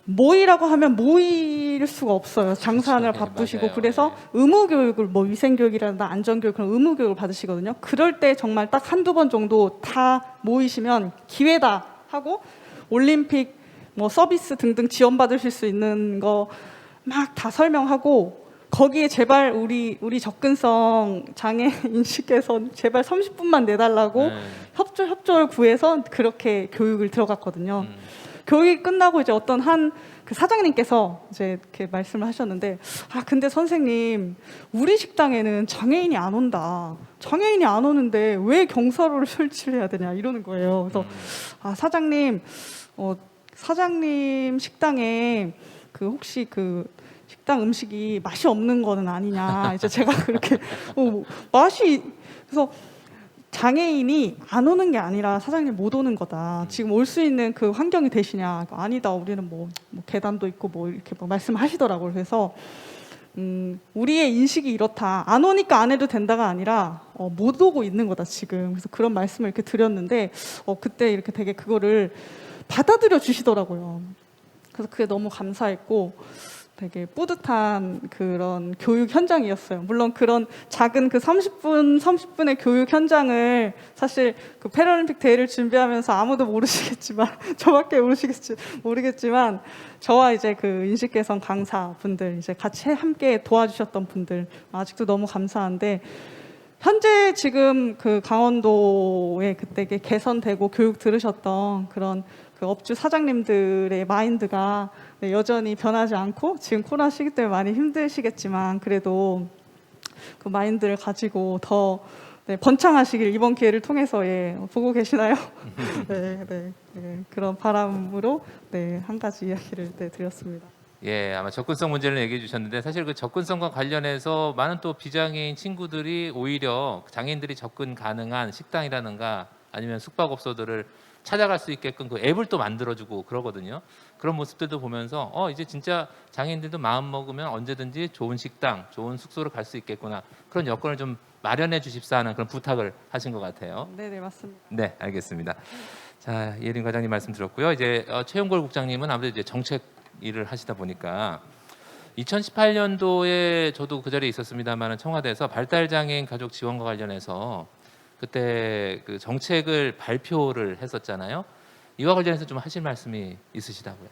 모이라고 하면 모일 수가 없어요. 장사하느라 그렇죠. 바쁘시고 맞아요. 그래서 의무교육을 뭐 위생교육이라든가 안전교육 그런 의무교육을 받으시거든요. 그럴 때 정말 딱 한두 번 정도 다 모이시면 기회다 하고 올림픽 뭐 서비스 등등 지원받으실 수 있는 거 막 다 설명하고 거기에 제발 우리 접근성 장애 인식 개선 제발 30분만 내달라고 협조를 구해서 그렇게 교육을 들어갔거든요. 교육이 끝나고 이제 어떤 그 사장님께서 이제 이렇게 말씀을 하셨는데 근데 선생님 우리 식당에는 장애인이 안 온다. 장애인이 안 오는데 왜 경사로를 설치를 해야 되냐 이러는 거예요. 그래서 사장님 사장님 식당에 혹시 식당 음식이 맛이 없는 거는 아니냐. 이제 제가 그렇게 맛이 그래서 장애인이 안 오는 게 아니라 사장님 못 오는 거다. 지금 올 수 있는 그 환경이 되시냐? 아니다. 우리는 뭐 계단도 있고 뭐 이렇게 말씀하시더라고요. 그래서 우리의 인식이 이렇다. 안 오니까 안 해도 된다가 아니라 못 오고 있는 거다 지금. 그래서 그런 말씀을 이렇게 드렸는데 그때 이렇게 되게 그거를 받아들여 주시더라고요. 그래서 그게 너무 감사했고. 되게 뿌듯한 그런 교육 현장이었어요. 물론 그런 작은 30분의 교육 현장을 사실 그 패럴림픽 대회를 준비하면서 아무도 모르시겠지만 저밖에 모르겠지만 저와 이제 그 인식 개선 강사분들 이제 같이 함께 도와주셨던 분들 아직도 너무 감사한데 현재 지금 그 강원도에 그때 개선되고 교육 들으셨던 그런 그 업주 사장님들의 마인드가 여전히 변하지 않고 지금 코로나 시기 때문에 많이 힘드시겠지만 그래도 그 마인드를 가지고 더 네, 번창하시길 이번 기회를 통해서 예, 보고 계시나요? 네, 네, 네, 그런 바람으로 네, 한 가지 이야기를 네, 드렸습니다. 예, 아마 접근성 문제를 얘기해 주셨는데 사실 그 접근성과 관련해서 많은 또 비장애인 친구들이 오히려 장애인들이 접근 가능한 식당이라든가 아니면 숙박업소들을 찾아갈 수 있게끔 그 앱을 또 만들어주고 그러거든요. 그런 모습들도 보면서 이제 진짜 장애인들도 마음 먹으면 언제든지 좋은 식당, 좋은 숙소를 갈 수 있겠구나, 그런 여건을 좀 마련해 주십사 하는 그런 부탁을 하신 것 같아요. 네, 네, 맞습니다. 네, 알겠습니다. 자, 이혜린 과장님 말씀 들었고요. 이제 최용걸 국장님은 아무래도 이제 정책 일을 하시다 보니까 2018년도에 저도 그 자리에 있었습니다만 청와대에서 발달장애인 가족 지원과 관련해서 그때 그 정책을 발표를 했었잖아요. 이와 관련해서 좀 하실 말씀이 있으시다고요?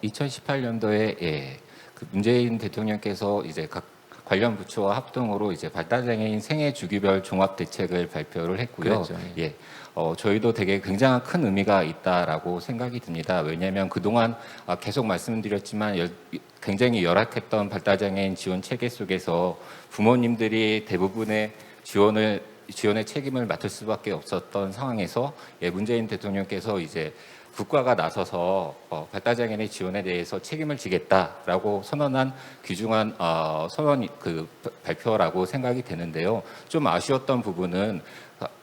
2018년도에 예, 그 문재인 대통령께서 이제 각 관련 부처와 합동으로 이제 발달장애인 생애 주기별 종합 대책을 발표를 했고요. 그랬죠, 예. 저희도 되게 굉장한 큰 의미가 있다라고 생각이 듭니다. 왜냐하면 그동안 계속 말씀드렸지만 굉장히 열악했던 발달장애인 지원 체계 속에서 부모님들이 대부분의 지원의 책임을 맡을 수밖에 없었던 상황에서 문재인 대통령께서 이제 국가가 나서서 발달장애인의 지원에 대해서 책임을 지겠다라고 선언한 귀중한 선언 그 발표라고 생각이 되는데요. 좀 아쉬웠던 부분은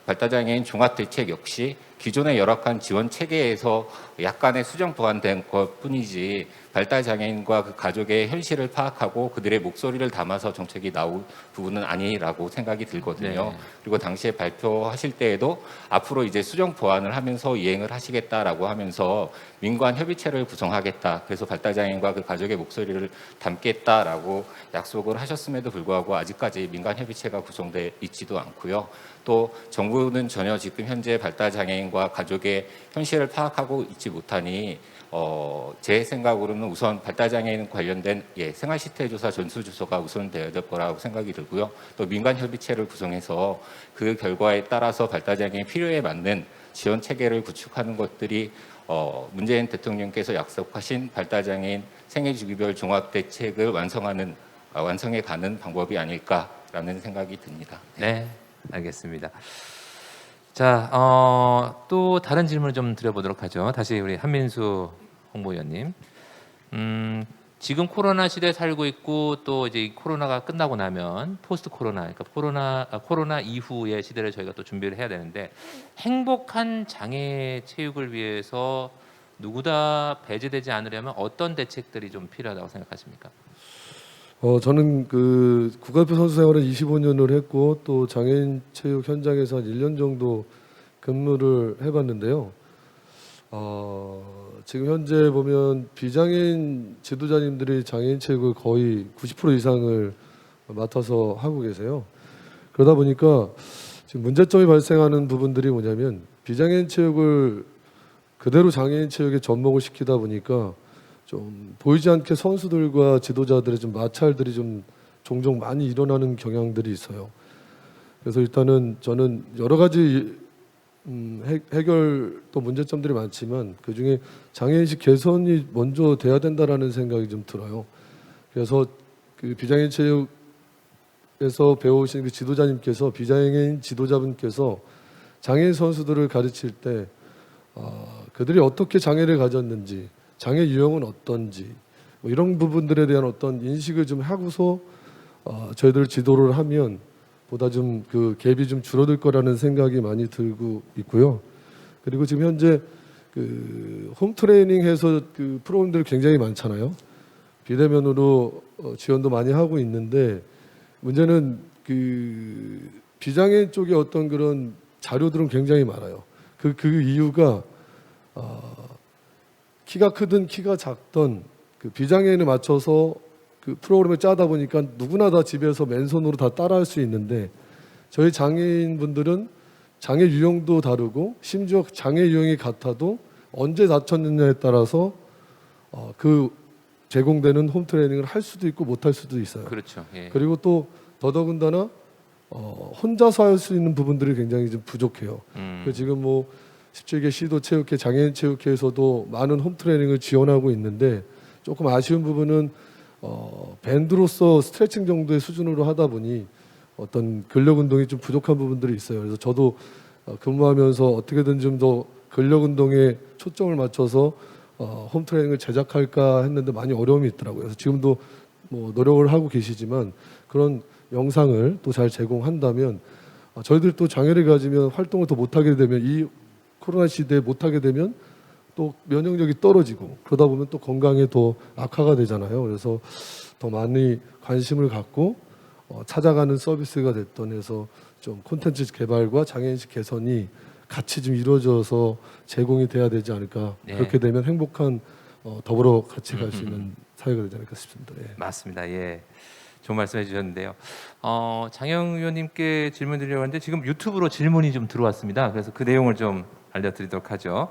발달장애인 종합대책 역시 기존의 열악한 지원 체계에서 약간의 수정 보완된 것뿐이지 발달장애인과 그 가족의 현실을 파악하고 그들의 목소리를 담아서 정책이 나올 부분은 아니라고 생각이 들거든요. 네. 그리고 당시에 발표하실 때에도 앞으로 이제 수정 보완을 하면서 이행을 하시겠다라고 하면서 민관 협의체를 구성하겠다. 그래서 발달장애인과 그 가족의 목소리를 담겠다라고 약속을 하셨음에도 불구하고 아직까지 민관 협의체가 구성돼 있지도 않고요. 또 정부는 전혀 지금 현재 발달장애인과 가족의 현실을 파악하고 있지 못하니 제 생각으로는 우선 발달장애인 관련된 생활시태조사 전수조사가 우선되어야 될 거라고 생각이 들고요. 또 민간협의체를 구성해서 그 결과에 따라서 발달장애인 필요에 맞는 지원 체계를 구축하는 것들이 문재인 대통령께서 약속하신 발달장애인 생애주기별 종합대책을 완성해 가는 방법이 아닐까라는 생각이 듭니다. 네, 알겠습니다. 자, 또 다른 질문을 좀 드려보도록 하죠. 다시 우리 한민수 홍보위원님. 지금 코로나 시대에 살고 있고 또 이제 이 코로나가 끝나고 나면 포스트 코로나, 그러니까 코로나 이후의 시대를 저희가 또 준비를 해야 되는데 행복한 장애 체육을 위해서 누구다 배제되지 않으려면 어떤 대책들이 좀 필요하다고 생각하십니까? 저는 그 국가대표 선수 생활을 25년을 했고 또 장애인 체육 현장에서 한 1년 정도 근무를 해봤는데요. 지금 현재 보면 비장애인 지도자님들이 장애인 체육을 거의 90% 이상을 맡아서 하고 계세요. 그러다 보니까 지금 문제점이 발생하는 부분들이 뭐냐면 비장애인 체육을 그대로 장애인 체육에 접목을 시키다 보니까 좀 보이지 않게 선수들과 지도자들의 좀 마찰들이 좀 종종 많이 일어나는 경향들이 있어요. 그래서 일단은 저는 여러 가지 해결 또 문제점들이 많지만 그 중에 장애인식 개선이 먼저 돼야 된다라는 생각이 좀 들어요. 그래서 그 비장애인 체육에서 배우신 그 지도자님께서 비장애인 지도자분께서 장애인 선수들을 가르칠 때 그들이 어떻게 장애를 가졌는지, 장애 유형은 어떤지 뭐 이런 부분들에 대한 어떤 인식을 좀 하고서 저희들 지도를 하면 보다 좀 그 갭이 좀 줄어들 거라는 생각이 많이 들고 있고요. 그리고 지금 현재 그 홈트레이닝해서 그 프로그램들이 굉장히 많잖아요. 비대면으로 지원도 많이 하고 있는데 문제는 그 비장애인 쪽에 어떤 그런 자료들은 굉장히 많아요. 그 이유가 키가 크든 키가 작든 그 비장애인에 맞춰서 그 프로그램을 짜다 보니까 누구나 다 집에서 맨손으로 다 따라할 수 있는데 저희 장애인분들은 장애 유형도 다르고 심지어 장애 유형이 같아도 언제 다쳤느냐에 따라서 그 제공되는 홈 트레이닝을 할 수도 있고 못 할 수도 있어요. 그렇죠. 예. 그리고 또 더더군다나 혼자서 할 수 있는 부분들이 굉장히 좀 부족해요. 그 지금 뭐 17개 시도 체육회, 장애인 체육회에서도 많은 홈 트레이닝을 지원하고 있는데 조금 아쉬운 부분은 밴드로서 스트레칭 정도의 수준으로 하다 보니 어떤 근력 운동이 좀 부족한 부분들이 있어요. 그래서 저도 근무하면서 어떻게든 좀 더 근력 운동에 초점을 맞춰서 홈 트레이닝을 제작할까 했는데 많이 어려움이 있더라고요. 그래서 지금도 뭐 노력을 하고 계시지만 그런 영상을 또 잘 제공한다면 저희들이 또 장애를 가지면 활동을 더 못하게 되면 이 코로나 시대에 못하게 되면 또 면역력이 떨어지고 그러다 보면 또 건강에 더 악화가 되잖아요. 그래서 더 많이 관심을 갖고 찾아가는 서비스가 됐던 해서 좀 콘텐츠 개발과 장애인식 개선이 같이 좀 이루어져서 제공이 돼야 되지 않을까. 예. 그렇게 되면 행복한 더불어 같이 갈 수 있는 사회가 되지 않을까 싶습니다. 예. 맞습니다. 예. 좋은 말씀해 주셨는데요. 장영 의원님께 질문 드리려고 하는데 지금 유튜브로 질문이 좀 들어왔습니다. 그래서 그 내용을 좀 알려드리도록 하죠.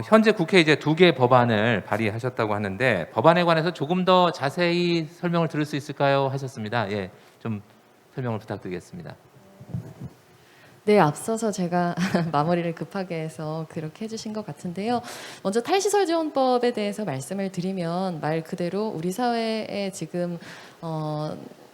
현재 국회 이제 2개 법안을 발의하셨다고 하는데 법안에 관해서 조금 더 자세히 설명을 들을 수 있을까요? 하셨습니다. 예, 좀 설명을 부탁드리겠습니다. 네, 앞서서 제가 마무리를 급하게 해서 그렇게 해주신 것 같은데요. 먼저 탈시설지원법에 대해서 말씀을 드리면 말 그대로 우리 사회에 지금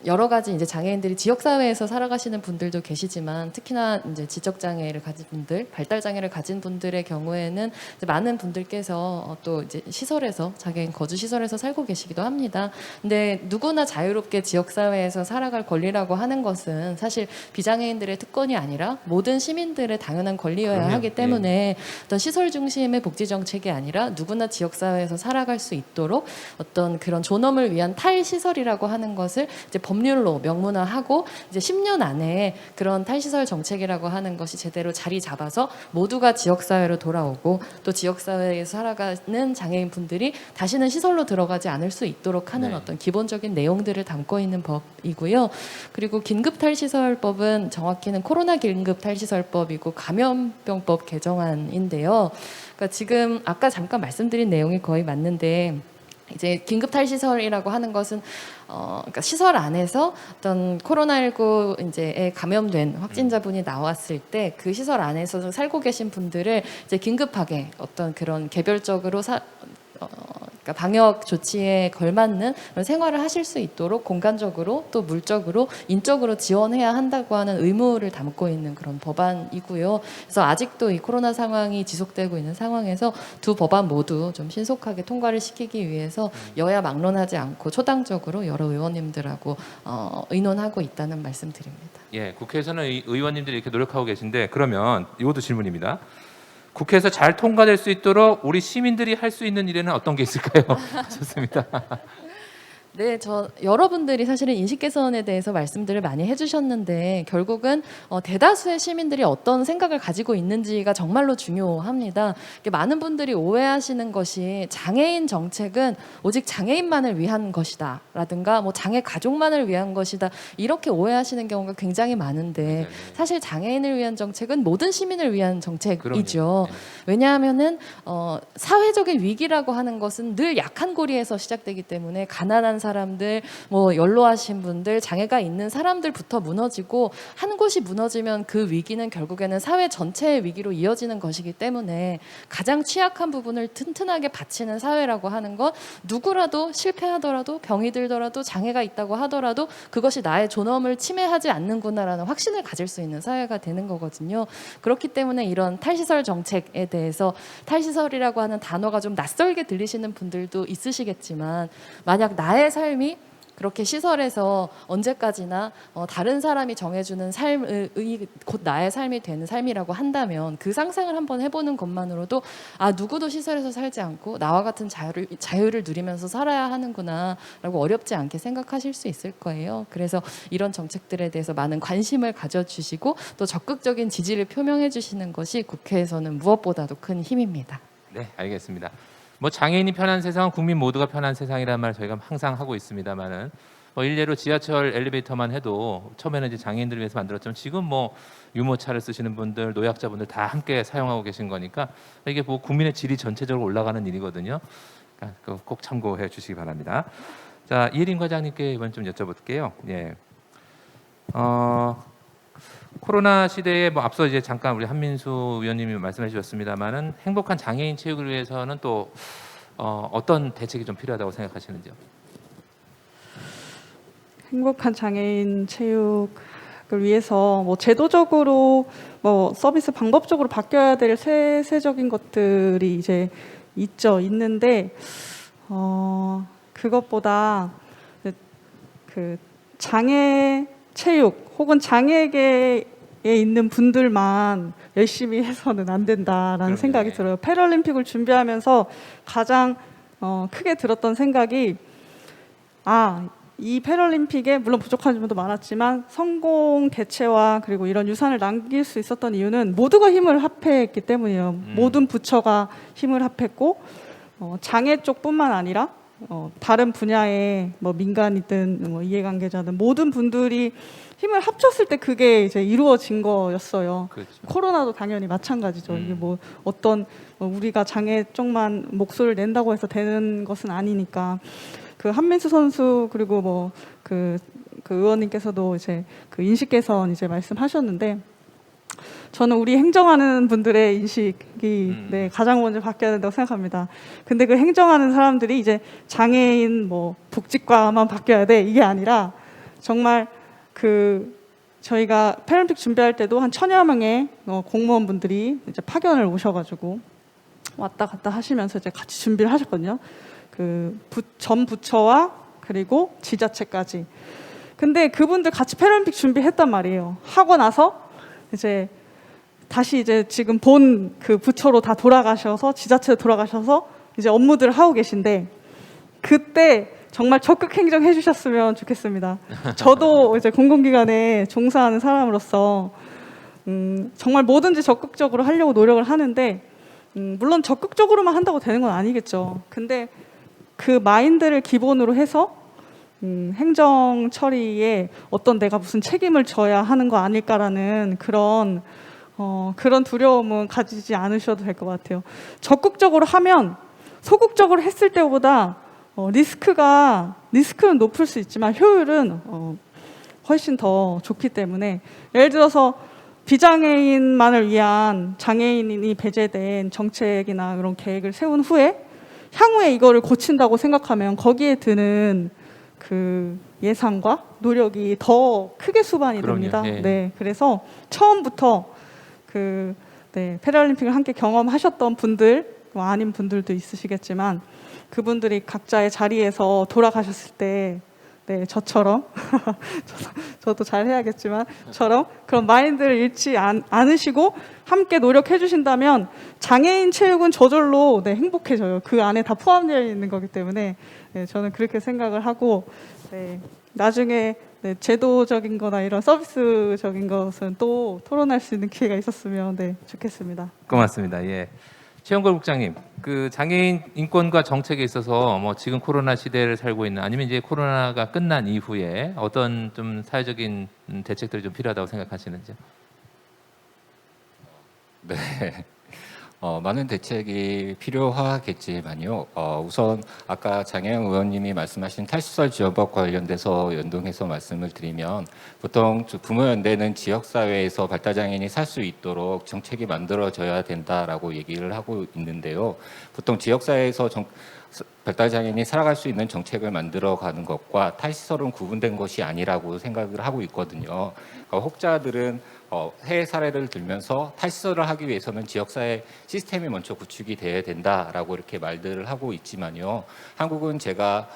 여러 가지 이제 장애인들이 지역 사회에서 살아가시는 분들도 계시지만 특히나 이제 지적 장애를 가진 분들, 발달 장애를 가진 분들의 경우에는 이제 많은 분들께서 또 이제 시설에서 장애인 거주 시설에서 살고 계시기도 합니다. 근데 누구나 자유롭게 지역 사회에서 살아갈 권리라고 하는 것은 사실 비장애인들의 특권이 아니라 모든 시민들의 당연한 권리여야 그럼요. 하기 때문에 어떤 시설 중심의 복지 정책이 아니라 누구나 지역 사회에서 살아갈 수 있도록 어떤 그런 존엄을 위한 탈시설이라고 하는 것을 이제 법률로 명문화하고 이제 10년 안에 그런 탈시설 정책이라고 하는 것이 제대로 자리 잡아서 모두가 지역사회로 돌아오고 또 지역사회에서 살아가는 장애인 분들이 다시는 시설로 들어가지 않을 수 있도록 하는 네. 어떤 기본적인 내용들을 담고 있는 법이고요. 그리고 긴급탈시설법은 정확히는 코로나 긴급탈시설법이고 감염병법 개정안인데요. 그러니까 지금 아까 잠깐 말씀드린 내용이 거의 맞는데 이제 긴급탈시설이라고 하는 것은 그러니까 시설 안에서 어떤 코로나19 이제에 감염된 확진자분이 나왔을 때 그 시설 안에서 살고 계신 분들을 이제 긴급하게 어떤 그런 개별적으로 그러니까 방역 조치에 걸맞는 그런 생활을 하실 수 있도록 공간적으로 또 물적으로 인적으로 지원해야 한다고 하는 의무를 담고 있는 그런 법안이고요. 그래서 아직도 이 코로나 상황이 지속되고 있는 상황에서 두 법안 모두 좀 신속하게 통과를 시키기 위해서 여야 막론하지 않고 초당적으로 여러 의원님들하고 의논하고 있다는 말씀드립니다. 예, 국회에서는 의원님들이 이렇게 노력하고 계신데 그러면 이것도 질문입니다. 국회에서 잘 통과될 수 있도록 우리 시민들이 할 수 있는 일에는 어떤 게 있을까요? 좋습니다. 네, 여러분들이 사실은 인식 개선에 대해서 말씀들을 많이 해주셨는데 결국은 대다수의 시민들이 어떤 생각을 가지고 있는지가 정말로 중요합니다. 많은 분들이 오해하시는 것이 장애인 정책은 오직 장애인만을 위한 것이다라든가 뭐 장애 가족만을 위한 것이다 이렇게 오해하시는 경우가 굉장히 많은데 사실 장애인을 위한 정책은 모든 시민을 위한 정책이죠. 그럼요. 네. 왜냐하면은 사회적인 위기라고 하는 것은 늘 약한 고리에서 시작되기 때문에 가난한 사람들, 뭐 연로하신 분들, 장애가 있는 사람들부터 무너지고 한 곳이 무너지면 그 위기는 결국에는 사회 전체의 위기로 이어지는 것이기 때문에 가장 취약한 부분을 튼튼하게 받치는 사회라고 하는 것 누구라도 실패하더라도 병이 들더라도 장애가 있다고 하더라도 그것이 나의 존엄을 침해하지 않는구나라는 확신을 가질 수 있는 사회가 되는 거거든요. 그렇기 때문에 이런 탈시설 정책에 대해서 탈시설이라고 하는 단어가 좀 낯설게 들리시는 분들도 있으시겠지만 만약 나의 삶이 그렇게 시설에서 언제까지나 다른 사람이 정해주는 삶의 곧 나의 삶이 되는 삶이라고 한다면 그 상상을 한번 해보는 것만으로도 누구도 시설에서 살지 않고 나와 같은 자유를 누리면서 살아야 하는구나라고 어렵지 않게 생각하실 수 있을 거예요. 그래서 이런 정책들에 대해서 많은 관심을 가져주시고 또 적극적인 지지를 표명해 주시는 것이 국회에서는 무엇보다도 큰 힘입니다. 네, 알겠습니다. 뭐 장애인이 편한 세상은 국민 모두가 편한 세상이라는 말 저희가 항상 하고 있습니다만은 뭐 일례로 지하철 엘리베이터만 해도 처음에는 이제 장애인들을 위해서 만들었지만 지금 뭐 유모차를 쓰시는 분들, 노약자분들 다 함께 사용하고 계신 거니까 이게 뭐 국민의 질이 전체적으로 올라가는 일이거든요. 그러니까 꼭 참고해 주시기 바랍니다. 자, 이혜린 과장님께 이번 좀 여쭤볼게요. 예. 코로나 시대에 뭐 앞서 이제 잠깐 우리 한민수 의원님이 말씀해 주셨습니다만은 행복한 장애인 체육을 위해서는 또 어떤 대책이 좀 필요하다고 생각하시는지요? 행복한 장애인 체육을 위해서 뭐 제도적으로 뭐 서비스 방법적으로 바뀌어야 될 세세적인 것들이 이제 있는데 그것보다 그 장애 체육 혹은 장애계에 있는 분들만 열심히 해서는 안 된다라는 그럼요. 생각이 들어요. 패럴림픽을 준비하면서 가장 크게 들었던 생각이 이 패럴림픽에 물론 부족한 점도 많았지만 성공 개최와 그리고 이런 유산을 남길 수 있었던 이유는 모두가 힘을 합했기 때문이에요. 모든 부처가 힘을 합했고 장애 쪽뿐만 아니라 다른 분야의 뭐 민간이든 뭐 이해관계자든 모든 분들이 힘을 합쳤을 때 그게 이제 이루어진 거였어요. 그렇죠. 코로나도 당연히 마찬가지죠. 이게 뭐 어떤 우리가 장애 쪽만 목소리를 낸다고 해서 되는 것은 아니니까. 그 한민수 선수 그리고 뭐 그 의원님께서도 이제 그 인식 개선 이제 말씀하셨는데 저는 우리 행정하는 분들의 인식이 네, 가장 먼저 바뀌어야 된다고 생각합니다. 근데 그 행정하는 사람들이 이제 장애인 뭐 복지과만 바뀌어야 돼 이게 아니라 정말 그 저희가 패럴림픽 준비할 때도 한 1000여 명의 공무원분들이 이제 파견을 오셔가지고 왔다 갔다 하시면서 이제 같이 준비를 하셨거든요. 그 전 부처와 그리고 지자체까지. 근데 그분들 같이 패럴림픽 준비했단 말이에요. 하고 나서 이제 다시 이제 지금 본 그 부처로 다 돌아가셔서 지자체로 돌아가셔서 이제 업무들을 하고 계신데 그때 정말 적극 행정해 주셨으면 좋겠습니다. 저도 이제 공공기관에 종사하는 사람으로서 정말 뭐든지 적극적으로 하려고 노력을 하는데 물론 적극적으로만 한다고 되는 건 아니겠죠. 근데 그 마인드를 기본으로 해서 행정 처리에 어떤 내가 무슨 책임을 져야 하는 거 아닐까라는 그런 두려움은 가지지 않으셔도 될 것 같아요. 적극적으로 하면 소극적으로 했을 때보다 리스크는 높을 수 있지만 효율은 훨씬 더 좋기 때문에 예를 들어서 비장애인만을 위한 장애인이 배제된 정책이나 그런 계획을 세운 후에 향후에 이거를 고친다고 생각하면 거기에 드는 그 예산과 노력이 더 크게 수반이 그럼요. 됩니다. 예. 네, 그래서 처음부터 패럴림픽을 함께 경험하셨던 분들, 뭐 아닌 분들도 있으시겠지만 그분들이 각자의 자리에서 돌아가셨을 때, 네, 저처럼 저도 잘 해야겠지만 저처럼 그런 마인드를 잃지 않으시고 함께 노력해 주신다면 장애인 체육은 저절로 네, 행복해져요. 그 안에 다 포함되어 있는 거기 때문에 네, 저는 그렇게 생각을 하고 네, 나중에 네, 제도적인 거나 이런 서비스적인 것은 또 토론할 수 있는 기회가 있었으면 네, 좋겠습니다. 고맙습니다. 예. 최영걸 국장님, 그 장애인 인권과 정책에 있어서 뭐 지금 코로나 시대를 살고 있는 아니면 이제 코로나가 끝난 이후에 어떤 좀 사회적인 대책들이 좀 필요하다고 생각하시는지요? 네. 많은 대책이 필요하겠지만요. 우선 아까 장혜영 의원님이 말씀하신 탈시설 지원법 관련돼서 연동해서 말씀을 드리면 보통 부모연대는 지역사회에서 발달장애인이 살 수 있도록 정책이 만들어져야 된다라고 얘기를 하고 있는데요. 보통 지역사회에서 발달장애인이 살아갈 수 있는 정책을 만들어가는 것과 탈시설은 구분된 것이 아니라고 생각을 하고 있거든요. 그러니까 혹자들은 해외 사례를 들면서 탈시설을 하기 위해서는 지역사회 시스템이 먼저 구축이 돼야 된다라고 이렇게 말들을 하고 있지만요. 한국은 제가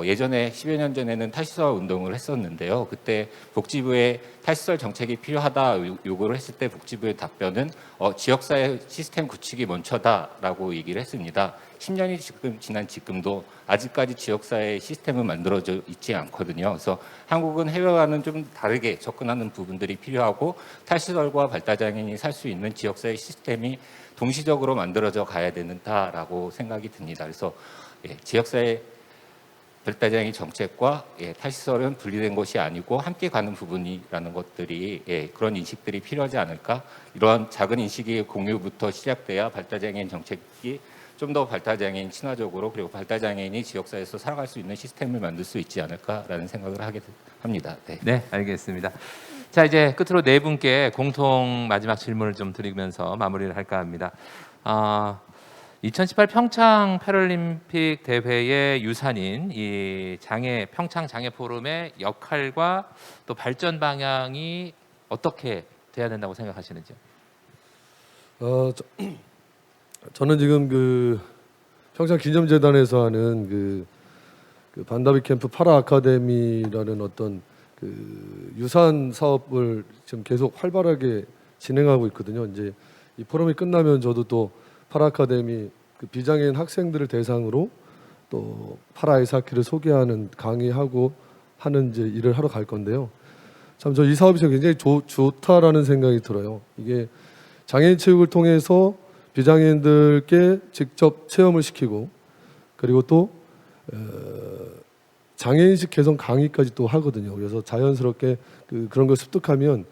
예전에 10여 년 전에는 탈시설 운동을 했었는데요. 그때 복지부에 탈시설 정책이 필요하다 요구를 했을 때 복지부의 답변은 지역사회 시스템 구축이 먼저다라고 얘기를 했습니다. 10년이 지난 지금도 아직까지 지역사회 시스템은 만들어져 있지 않거든요. 그래서 한국은 해외와는 좀 다르게 접근하는 부분들이 필요하고 탈시설과 발달장애인이 살 수 있는 지역사회 시스템이 동시적으로 만들어져 가야 된다라고 생각이 듭니다. 그래서 지역사회 발달장애인 정책과 탈시설은 분리된 것이 아니고 함께 가는 부분이라는 것들이 그런 인식들이 필요하지 않을까. 이러한 작은 인식의 공유부터 시작돼야 발달장애인 정책이 좀 더 발달장애인 친화적으로 그리고 발달장애인이 지역사회에서 살아갈 수 있는 시스템을 만들 수 있지 않을까라는 생각을 하게 합니다. 네. 네, 알겠습니다. 자, 이제 끝으로 네 분께 공통 마지막 질문을 좀 드리면서 마무리를 할까 합니다. 2018 평창 패럴림픽 대회의 유산인 이 평창 장애 포럼의 역할과 또 발전 방향이 어떻게 돼야 된다고 생각하시는지요? 저는 지금 그 평창 기념재단에서 하는 그 반다비 캠프 파라 아카데미라는 어떤 그 유산 사업을 지금 계속 활발하게 진행하고 있거든요. 이제 이 포럼이 끝나면 저도 또 파라 아카데미 그 비장애인 학생들을 대상으로 또 파라 아이스하키를 소개하는 강의하고 하는 이제 일을 하러 갈 건데요. 참 저 이 사업이 굉장히 좋다라는 생각이 들어요. 이게 장애인 체육을 통해서 비장애인들께 직접 체험을 시키고 그리고 또 장애인식 개선 강의까지 또 하거든요. 그래서 자연스럽게 그런 걸 습득하면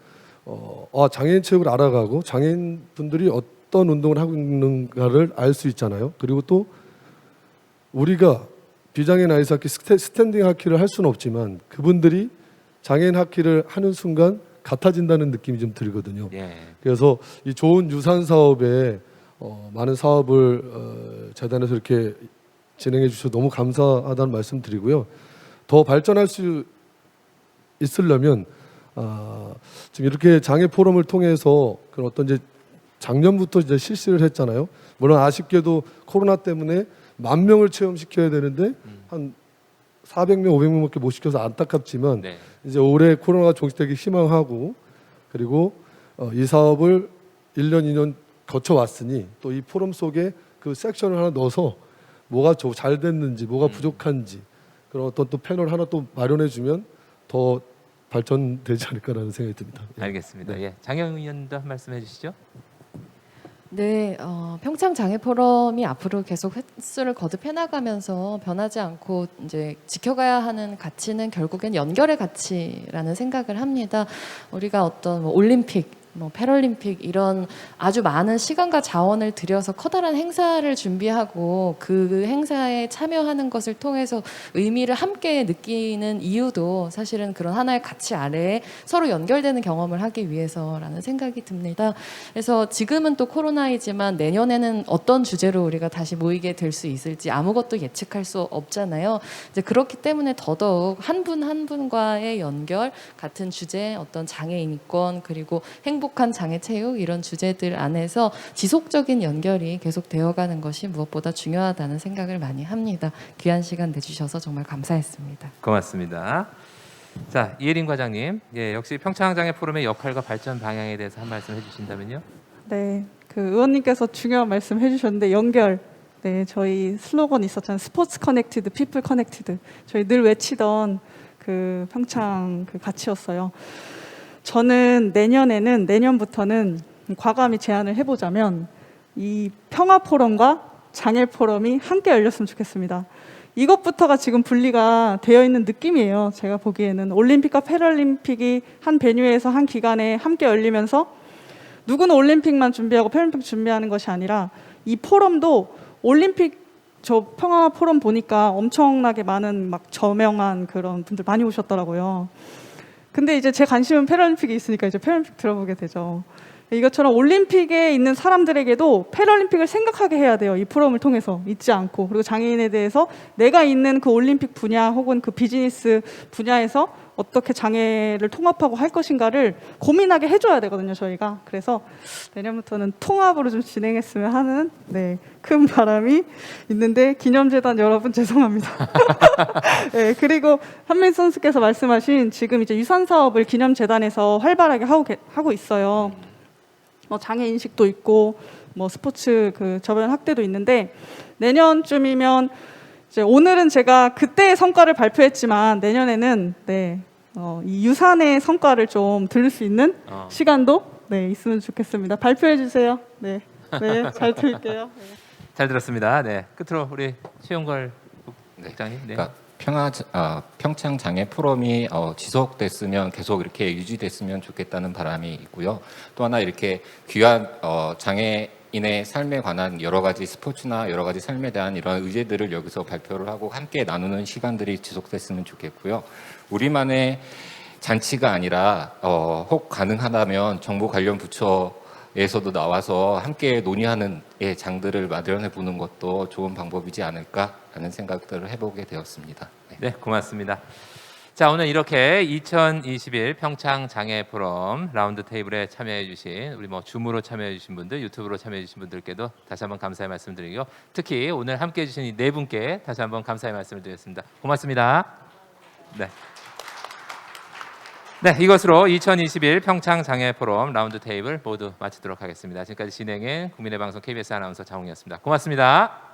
장애인 체육을 알아가고 장애인 분들이 어떤 운동을 하고 있는가를 알 수 있잖아요. 그리고 또 우리가 비장애인 아이스하키 스탠딩 하키를 할 수는 없지만 그분들이 장애인 하키를 하는 순간 같아진다는 느낌이 좀 들거든요. 예. 그래서 이 좋은 유산 사업에 많은 사업을 재단에서 이렇게 진행해 주셔서 너무 감사하다는 말씀 드리고요. 더 발전할 수 있으려면 지금 이렇게 장애 포럼을 통해서 그런 어떤 이제 작년부터 이제 실시를 했잖아요. 물론 아쉽게도 코로나 때문에 10,000명을 체험시켜야 되는데 한 400명, 500명밖에 못 시켜서 안타깝지만 네. 이제 올해 코로나가 종식되기 희망하고 그리고 이 사업을 1년, 2년 거쳐왔으니 또 이 포럼 속에 그 섹션을 하나 넣어서 뭐가 잘 됐는지 뭐가 부족한지 그런 어떤 또 패널 하나 또 마련해 주면 더 발전되지 않을까라는 생각이 듭니다. 알겠습니다. 네. 예. 장영 의원도 한 말씀 해주시죠. 네, 평창 장애 포럼이 앞으로 계속 횟수를 거듭해 나가면서 변하지 않고 이제 지켜가야 하는 가치는 결국엔 연결의 가치라는 생각을 합니다. 우리가 어떤 뭐 올림픽, 뭐 패럴림픽 이런 아주 많은 시간과 자원을 들여서 커다란 행사를 준비하고 그 행사에 참여하는 것을 통해서 의미를 함께 느끼는 이유도 사실은 그런 하나의 가치 아래에 서로 연결되는 경험을 하기 위해서라는 생각이 듭니다. 그래서 지금은 또 코로나이지만 내년에는 어떤 주제로 우리가 다시 모이게 될 수 있을지 아무것도 예측할 수 없잖아요. 이제 그렇기 때문에 더더욱 한 분 한 분과의 연결, 같은 주제, 어떤 장애인 인권 그리고 행복한 장애 체육 이런 주제들 안에서 지속적인 연결이 계속 되어가는 것이 무엇보다 중요하다는 생각을 많이 합니다. 귀한 시간 내주셔서 정말 감사했습니다. 고맙습니다. 자, 이혜림 과장님, 예, 역시 평창장애 포럼의 역할과 발전 방향에 대해서 한 말씀 해주신다면요. 네, 그 의원님께서 중요한 말씀 해주셨는데 연결. 네, 저희 슬로건 있었잖아요. 스포츠 커넥티드, 피플 커넥티드. 저희 늘 외치던 그 평창 그 가치였어요. 저는 내년부터는 과감히 제안을 해보자면 이 평화 포럼과 장애 포럼이 함께 열렸으면 좋겠습니다. 이것부터가 지금 분리가 되어 있는 느낌이에요. 제가 보기에는 올림픽과 패럴림픽이 한 베뉴에서 한 기간에 함께 열리면서 누구는 올림픽만 준비하고 패럴림픽 준비하는 것이 아니라 이 포럼도 올림픽 저 평화 포럼 보니까 엄청나게 많은 막 저명한 그런 분들 많이 오셨더라고요. 근데 이제 제 관심은 패럴림픽이 있으니까 이제 패럴림픽 들어보게 되죠. 이것처럼 올림픽에 있는 사람들에게도 패럴림픽을 생각하게 해야 돼요. 이 포럼을 통해서 잊지 않고. 그리고 장애인에 대해서 내가 있는 그 올림픽 분야 혹은 그 비즈니스 분야에서 어떻게 장애를 통합하고 할 것인가를 고민하게 해줘야 되거든요. 저희가. 그래서 내년부터는 통합으로 좀 진행했으면 하는 큰 바람이 있는데 기념재단 여러분 죄송합니다. 네, 그리고 한민 선수께서 말씀하신 지금 이제 유산 사업을 기념재단에서 활발하게 하고 있어요. 장애 인식도 있고 스포츠 그 저변 확대도 있는데 내년쯤이면 이제 오늘은 제가 그때의 성과를 발표했지만 내년에는 이 유산의 성과를 좀 들을 수 있는 시간도 있으면 좋겠습니다. 발표해 주세요. 네, 잘 들을게요. 네. 잘 들었습니다. 네, 끝으로 우리 최용걸 국장님. 네. 그러니까 평창 장애 포럼이 지속됐으면 계속 이렇게 유지됐으면 좋겠다는 바람이 있고요. 또 하나 이렇게 귀한 장애인의 삶에 관한 여러 가지 스포츠나 여러 가지 삶에 대한 이런 의제들을 여기서 발표를 하고 함께 나누는 시간들이 지속됐으면 좋겠고요. 우리만의 잔치가 아니라 혹 가능하다면 정부 관련 부처 에서도 나와서 함께 논의하는 장들을 마련해 보는 것도 좋은 방법이지 않을까라는 생각들을 해보게 되었습니다. 네. 네, 고맙습니다. 자, 오늘 이렇게 2021 평창 장애 포럼 라운드 테이블에 참여해 주신 우리 줌으로 참여해 주신 분들, 유튜브로 참여해 주신 분들께도 다시 한번 감사의 말씀드리고, 특히 오늘 함께 해 주신 이 네 분께 다시 한번 감사의 말씀을 드리겠습니다. 고맙습니다. 네. 네, 이것으로 2021 평창 장애 포럼 라운드 테이블 모두 마치도록 하겠습니다. 지금까지 진행인 국민의 방송 KBS 아나운서 장홍이었습니다. 고맙습니다.